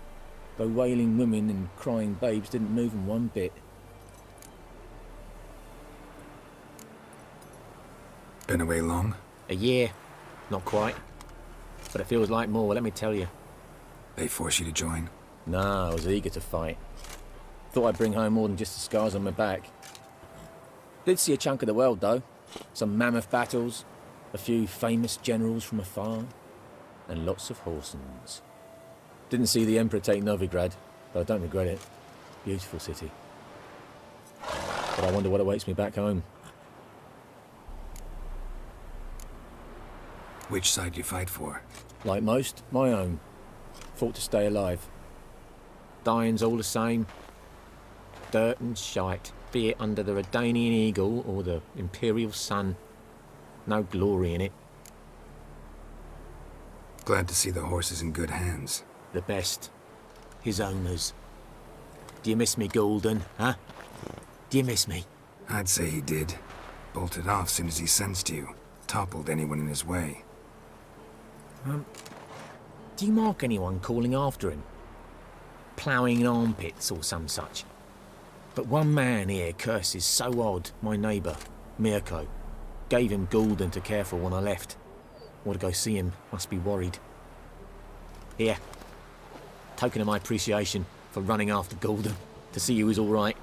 though wailing women and crying babes didn't move them one bit. Been away long? A year. Not quite. But it feels like more, let me tell you. They force you to join? Nah, I was eager to fight. Thought I'd bring home more than just the scars on my back. Did see a chunk of the world, though. Some mammoth battles, a few famous generals from afar, and lots of horsens. Didn't see the Emperor take Novigrad, but I don't regret it. Beautiful city. But I wonder what awaits me back home. Which side you fight for? Like most, my own. Fought to stay alive. Dying's all the same. Dirt and shite, be it under the Redanian eagle or the Imperial sun. No glory in it. Glad to see the horse is in good hands. The best. His owners. Do you miss me, Golden, huh? Do you miss me? I'd say he did. Bolted off soon as he sensed you. Toppled anyone in his way. Do you mark anyone calling after him? Ploughing in armpits or some such? But one man here curses so odd, my neighbour, Mirko. Gave him Gulden to care for when I left. Want to go see him, must be worried. Here. Token of my appreciation for running after Gulden, to see he was all right.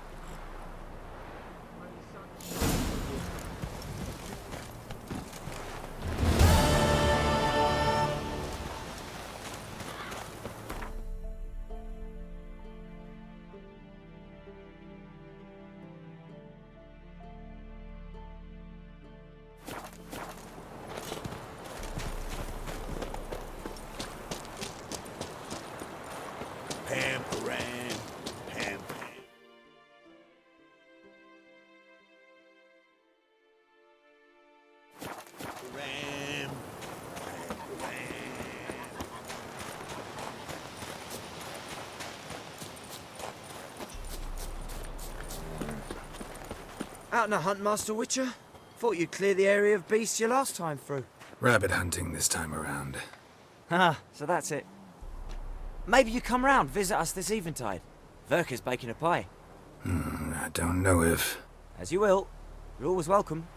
Out on a hunt, Master Witcher? Thought you'd clear the area of beasts your last time through. Rabbit hunting this time around. Ah, so that's it. Maybe you come round, visit us this eventide. Verka's baking a pie. I don't know if... As you will. You're always welcome.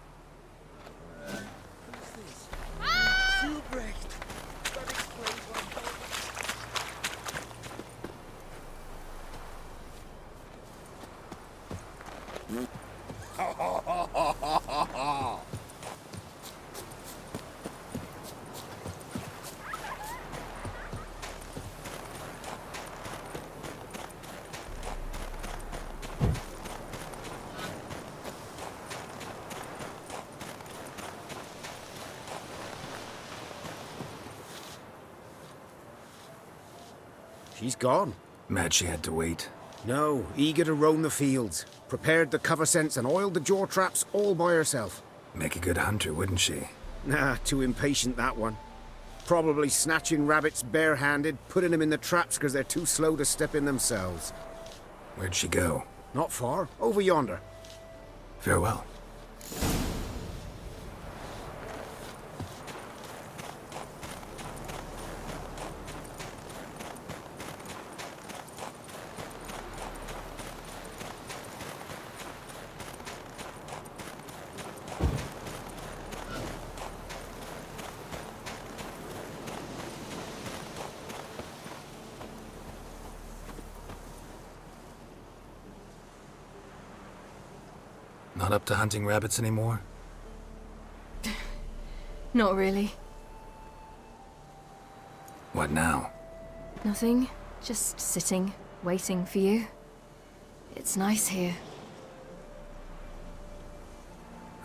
She's gone. Mad she had to wait. No, eager to roam the fields. Prepared the cover scents and oiled the jaw traps all by herself. Make a good hunter, wouldn't she? Nah, too impatient, that one. Probably snatching rabbits barehanded, putting them in the traps because they're too slow to step in themselves. Where'd she go? Not far. Over yonder. Farewell. Not up to hunting rabbits anymore? Not really. What now? Nothing. Just sitting, waiting for you. It's nice here.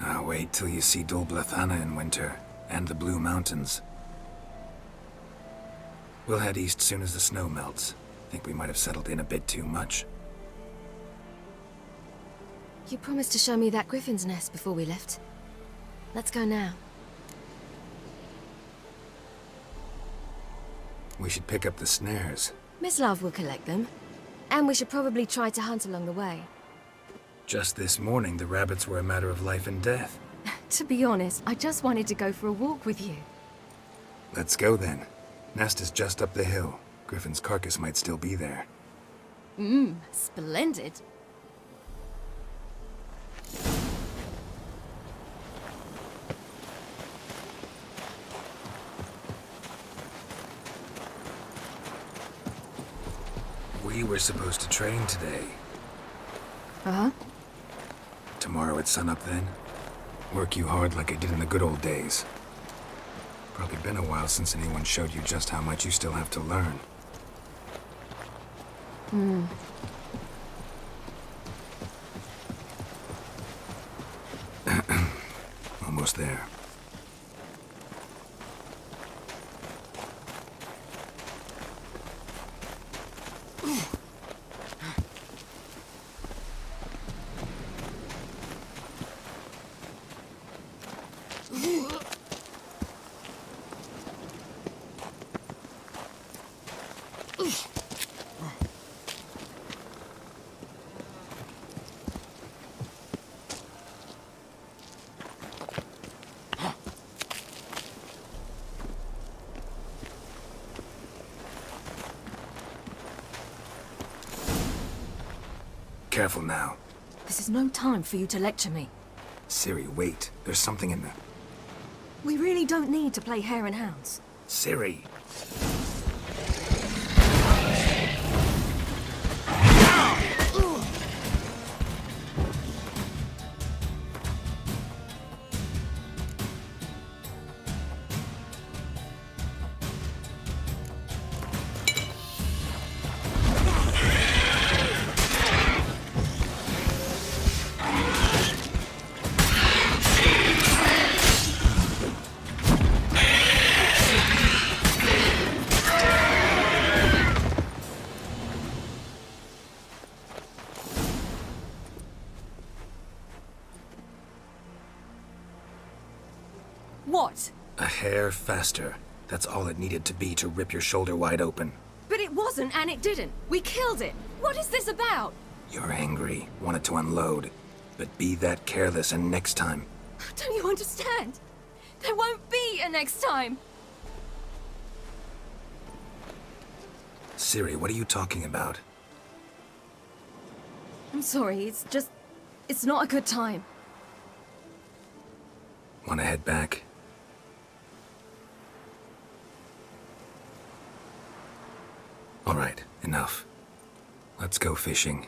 I'll wait till you see Dol Blathanna in winter, and the Blue Mountains. We'll head east soon as the snow melts. Think we might have settled in a bit too much. You promised to show me that griffin's nest before we left. Let's go now. We should pick up the snares. Miss Love will collect them. And we should probably try to hunt along the way. Just this morning, the rabbits were a matter of life and death. To be honest, I just wanted to go for a walk with you. Let's go then. Nest is just up the hill. Griffin's carcass might still be there. Splendid. We were supposed to train today. Uh-huh. Tomorrow at sunup then? Work you hard like I did in the good old days. Probably been a while since anyone showed you just how much you still have to learn. Almost there. Careful now. This is no time for you to lecture me. Ciri, wait. There's something in there. We really don't need to play hare and hounds. Ciri! What? A hair faster. That's all it needed to be to rip your shoulder wide open. But it wasn't, and it didn't. We killed it. What is this about? You're angry, wanted to unload. But be that careless and next time. Don't you understand? There won't be a next time. Ciri, what are you talking about? I'm sorry, it's not a good time. Want to head back? All right, enough. Let's go fishing.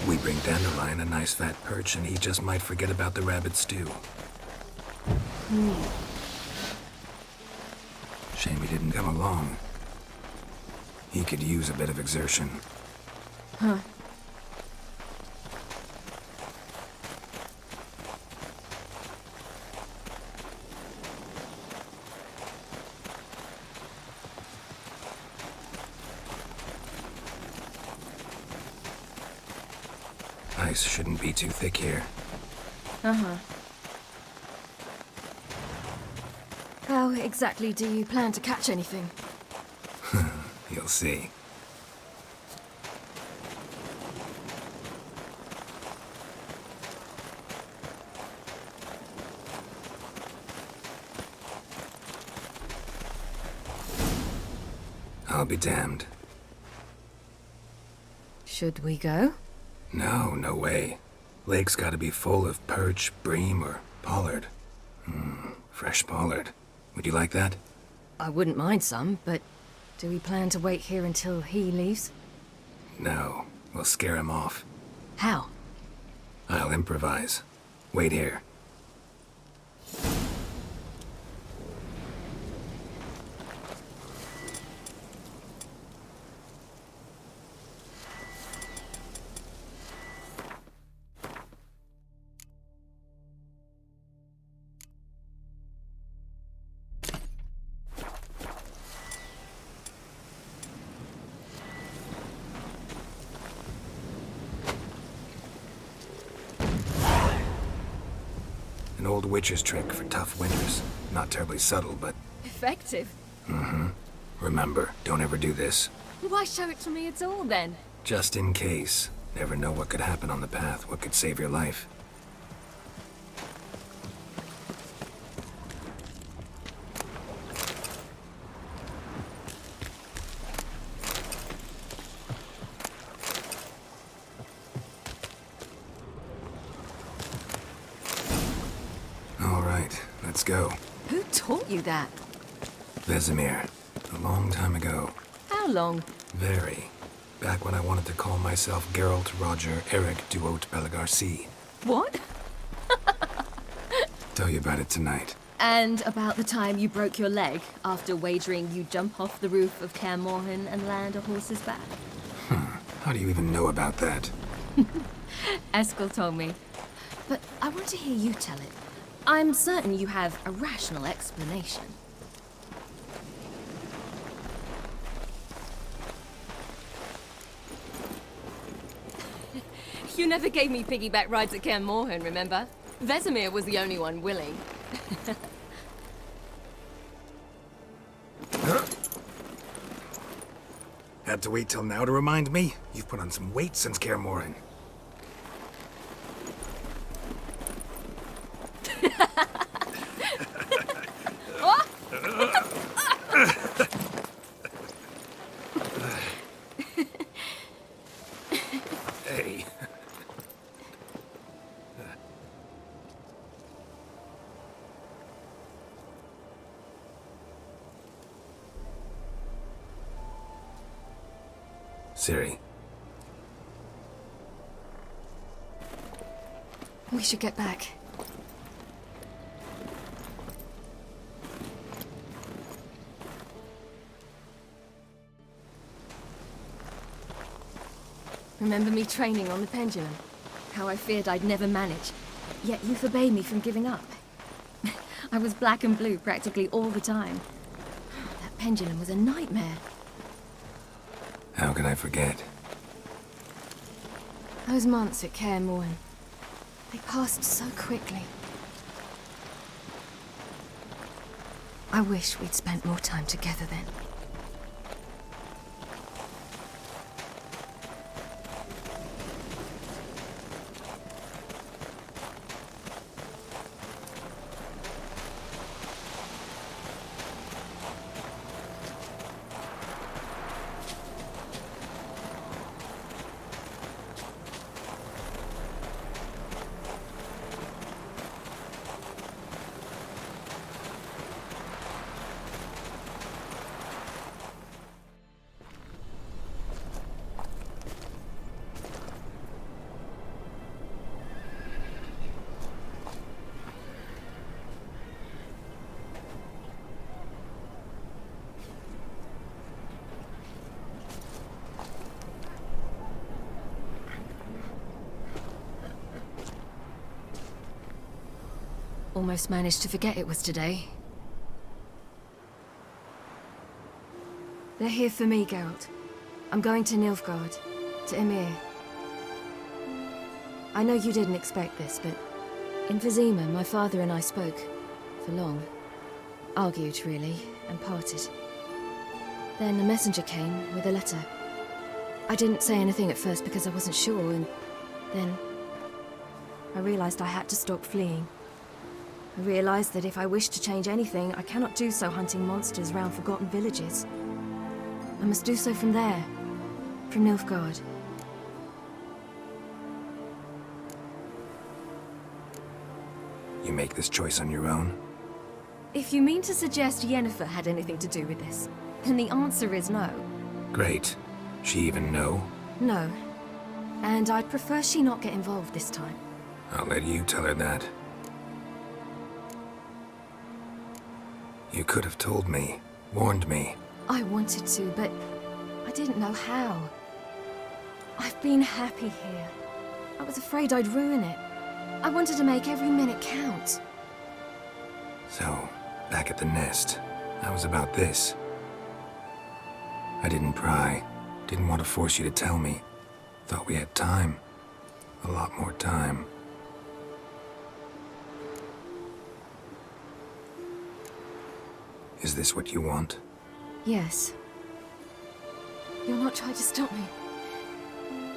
We bring Dandelion a nice fat perch and he just might forget about the rabbit stew. Shame he didn't come along. He could use a bit of exertion. Huh. Ice shouldn't be too thick here. Uh-huh. How exactly do you plan to catch anything? You'll see. I'll be damned. Should we go? No, no way. Lake's gotta be full of perch, bream, or pollard. Fresh pollard. Would you like that? I wouldn't mind some, but do we plan to wait here until he leaves? No, we'll scare him off. How? I'll improvise. Wait here. An old witch's trick for tough winters. Not terribly subtle, but... Effective. Remember, don't ever do this. Why show it to me at all, then? Just in case. Never know what could happen on the path, what could save your life. Let's go. Who taught you that? Vesemir. A long time ago. How long? Very. Back when I wanted to call myself Geralt Roger Eric Duot Belagarcy. What? Tell you about it tonight. And about the time you broke your leg after wagering you'd jump off the roof of Kaer Morhen and land a horse's back. How do you even know about that? Eskel told me. But I want to hear you tell it. I'm certain you have a rational explanation. You never gave me piggyback rides at Kaer Morhen, remember? Vesemir was the only one willing. Had to wait till now to remind me? You've put on some weight since Kaer Morhen. Hey. Ciri. We should get back. Remember me training on the pendulum? How I feared I'd never manage. Yet you forbade me from giving up. I was black and blue practically all the time. That pendulum was a nightmare. How can I forget? Those months at Kaer Morhen, they passed so quickly. I wish we'd spent more time together then. Almost managed to forget it was today. They're here for me, Geralt. I'm going to Nilfgaard, to Emir. I know you didn't expect this, but in Vizima, my father and I spoke for long. Argued, really, and parted. Then a messenger came with a letter. I didn't say anything at first because I wasn't sure, and then I realized I had to stop fleeing. I realized that if I wish to change anything, I cannot do so hunting monsters round forgotten villages. I must do so from there, from Nilfgaard. You make this choice on your own? If you mean to suggest Yennefer had anything to do with this, then the answer is no. Great. She even know? No. And I'd prefer she not get involved this time. I'll let you tell her that. You could have told me, warned me. I wanted to, but I didn't know how. I've been happy here. I was afraid I'd ruin it. I wanted to make every minute count. So, back at the nest, I was about this. I didn't pry. Didn't want to force you to tell me. Thought we had time. A lot more time. Is this what you want? Yes. You'll not try to stop me.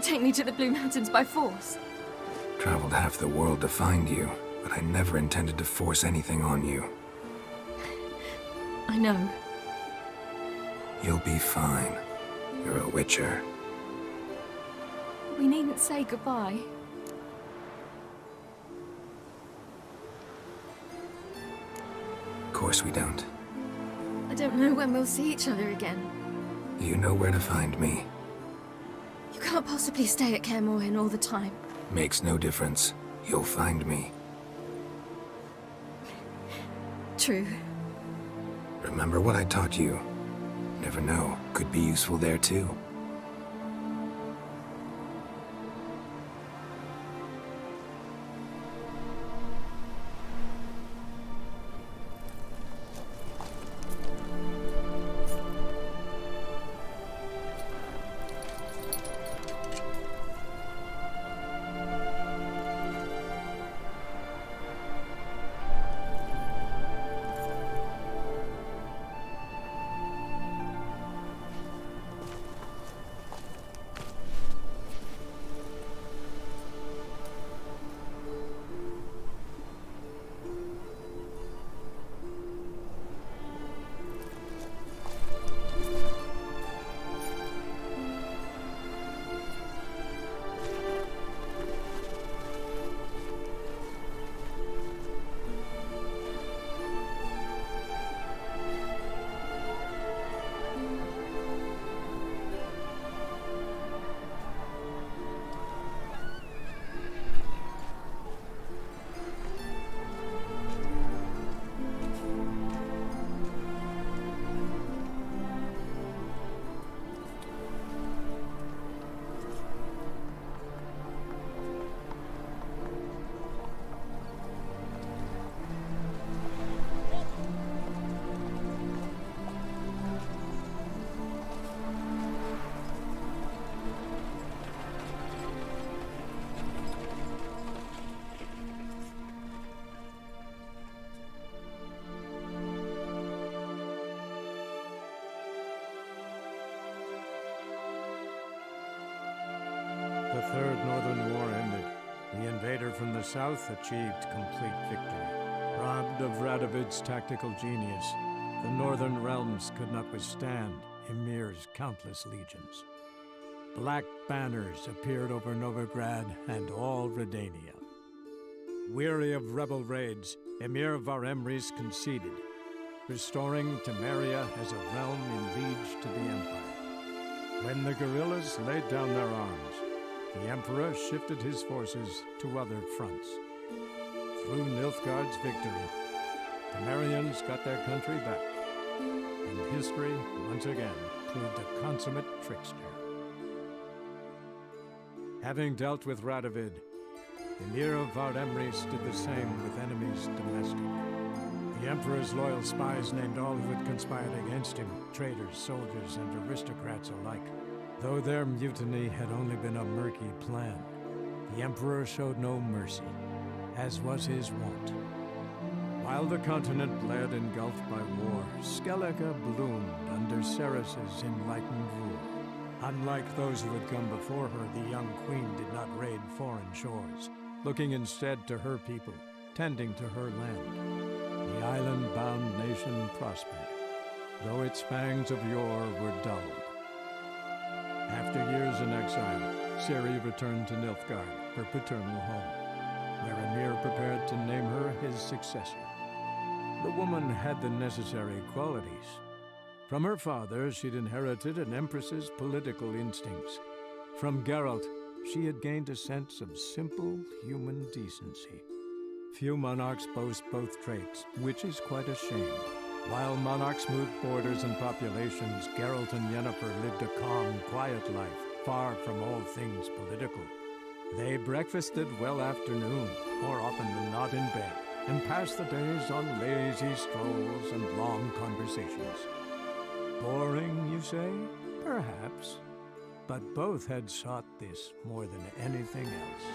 Take me to the Blue Mountains by force. Traveled half the world to find you, but I never intended to force anything on you. I know. You'll be fine. You're a witcher. We needn't say goodbye. Of course we don't. I don't know when we'll see each other again. You know where to find me. You can't possibly stay at Kaer Morhen all the time. Makes no difference. You'll find me. True. Remember what I taught you. Never know. Could be useful there too. south achieved complete victory. Robbed of Radovid's tactical genius, the northern realms could not withstand Ymir's countless legions. Black banners appeared over Novigrad and all Redania. Weary of rebel raids, Emir Varemris conceded, restoring Temeria as a realm in liege to the Empire. When the guerrillas laid down their arms, the Emperor shifted his forces to other fronts. Through Nilfgaard's victory, Temerians got their country back, and history once again proved a consummate trickster. Having dealt with Radovid, Emir of Varemris did the same with enemies domestic. The Emperor's loyal spies named all who had conspired against him, traitors, soldiers, and aristocrats alike. Though their mutiny had only been a murky plan, the Emperor showed no mercy, as was his wont. While the continent bled engulfed by war, Skellige bloomed under Ceres's enlightened rule. Unlike those who had come before her, the young queen did not raid foreign shores, looking instead to her people, tending to her land. The island-bound nation prospered, though its fangs of yore were dulled. After years in exile, Ciri returned to Nilfgaard, her paternal home, where Emir prepared to name her his successor. The woman had the necessary qualities. From her father, she'd inherited an empress's political instincts. From Geralt, she had gained a sense of simple human decency. Few monarchs boast both traits, which is quite a shame. While monarchs moved borders and populations, Geralt and Yennefer lived a calm, quiet life, far from all things political. They breakfasted well after noon, more often than not in bed, and passed the days on lazy strolls and long conversations. Boring, you say? Perhaps. But both had sought this more than anything else.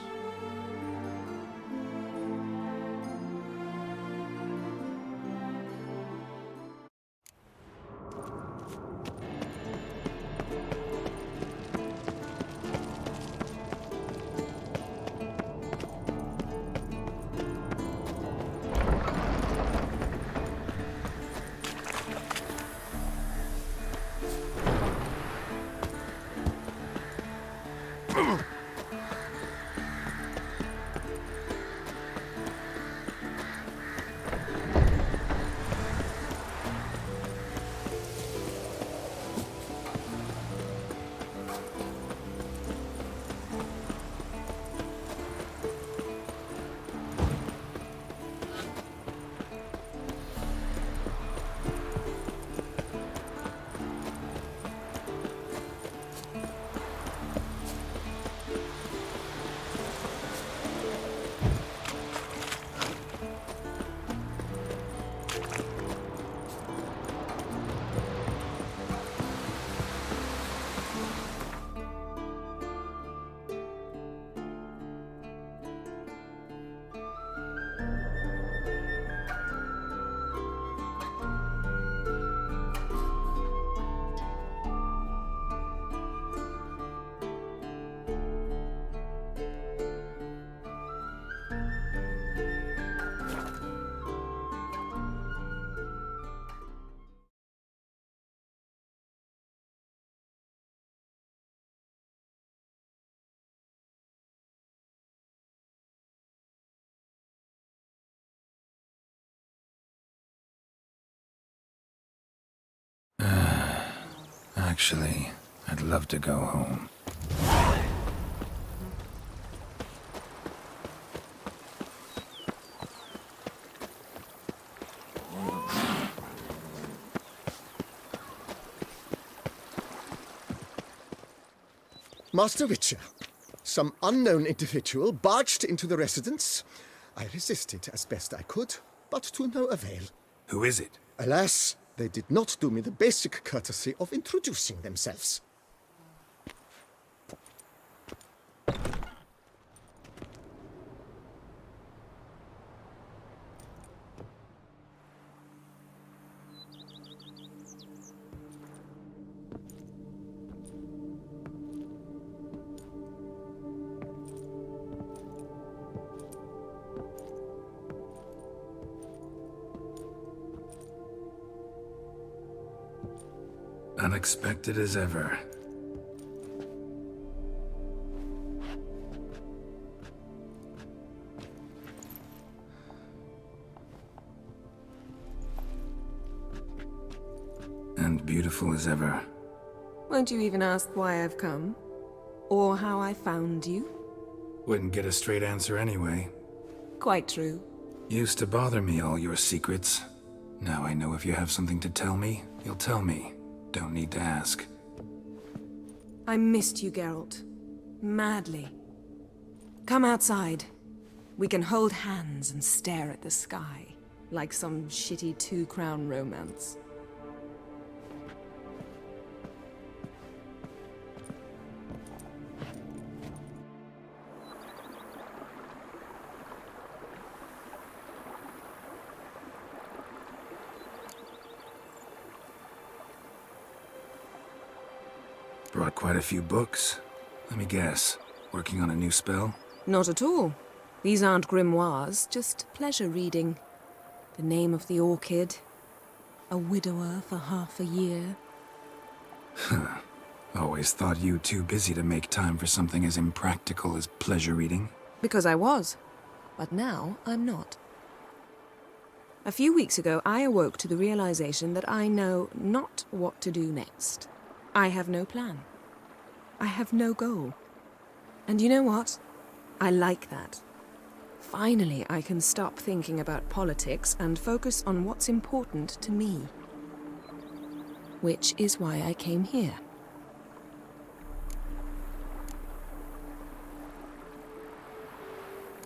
Actually, I'd love to go home. Master Witcher, some unknown individual barged into the residence. I resisted as best I could, but to no avail. Who is it? Alas, they did not do me the basic courtesy of introducing themselves. Unexpected as ever. And beautiful as ever. Won't you even ask why I've come? Or how I found you? Wouldn't get a straight answer anyway. Quite true. Used to bother me, all your secrets. Now I know if you have something to tell me, you'll tell me. Don't need to ask. I missed you, Geralt. Madly. Come outside. We can hold hands and stare at the sky, like some shitty two-crown romance. Brought quite a few books. Let me guess. Working on a new spell? Not at all. These aren't grimoires, just pleasure reading. The Name of the Orchid. A widower for half a year. Huh. Always thought you too busy to make time for something as impractical as pleasure reading. Because I was. But now I'm not. A few weeks ago, I awoke to the realization that I know not what to do next. I have no plan. I have no goal. And you know what? I like that. Finally, I can stop thinking about politics and focus on what's important to me. Which is why I came here.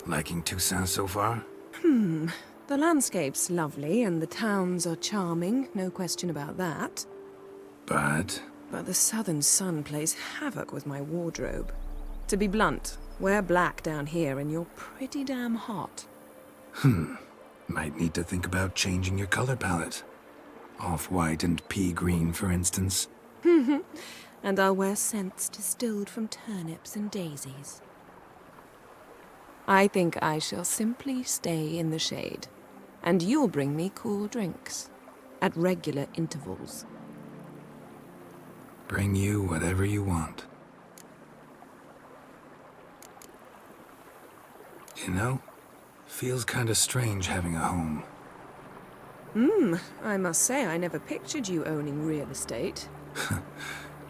Liking Toussaint so far? The landscape's lovely and the towns are charming, no question about that. But the southern sun plays havoc with my wardrobe. To be blunt, wear black down here and you're pretty damn hot. Might need to think about changing your color palette. Off-white and pea green, for instance. And I'll wear scents distilled from turnips and daisies. I think I shall simply stay in the shade. And you'll bring me cool drinks. At regular intervals. Bring you whatever you want. You know, feels kinda strange having a home. I must say I never pictured you owning real estate.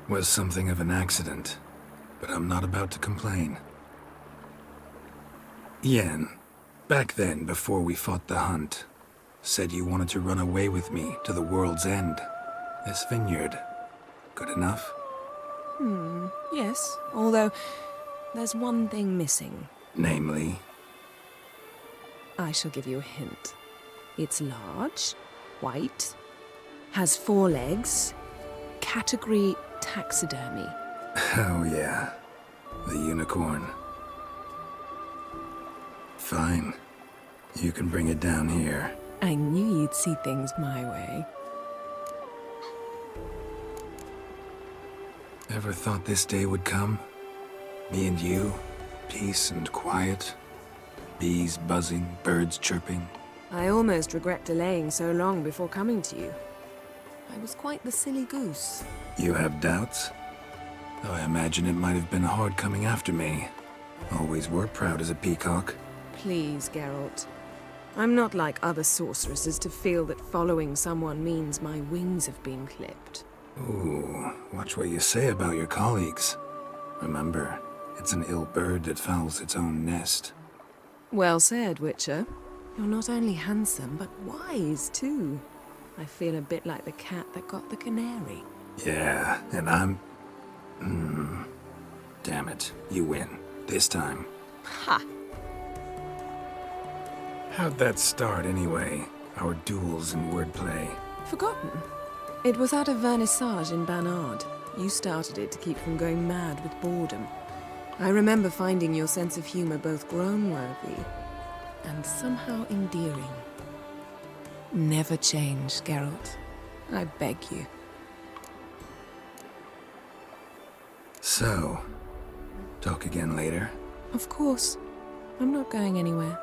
Was something of an accident, but I'm not about to complain. Yen, back then, before we fought the hunt, said you wanted to run away with me to the world's end. This vineyard. Good enough? Yes, although there's one thing missing. Namely? I shall give you a hint. It's large, white, has 4 legs, category taxidermy. Oh yeah, the unicorn. Fine. You can bring it down here. I knew you'd see things my way. Ever thought this day would come? Me and you, peace and quiet. Bees buzzing, birds chirping. I almost regret delaying so long before coming to you. I was quite the silly goose. You have doubts? Though I imagine it might have been hard coming after me. Always were proud as a peacock. Please, Geralt. I'm not like other sorceresses to feel that following someone means my wings have been clipped. Ooh, watch what you say about your colleagues. Remember, it's an ill bird that fouls its own nest. Well said, Witcher. You're not only handsome, but wise, too. I feel a bit like the cat that got the canary. Yeah, and I'm... Damn it, you win. This time. Ha! How'd that start, anyway? Our duels and wordplay. Forgotten? It was at a vernissage in Banard. You started it to keep from going mad with boredom. I remember finding your sense of humor both groan-worthy and somehow endearing. Never change, Geralt. I beg you. So, talk again later? Of course. I'm not going anywhere.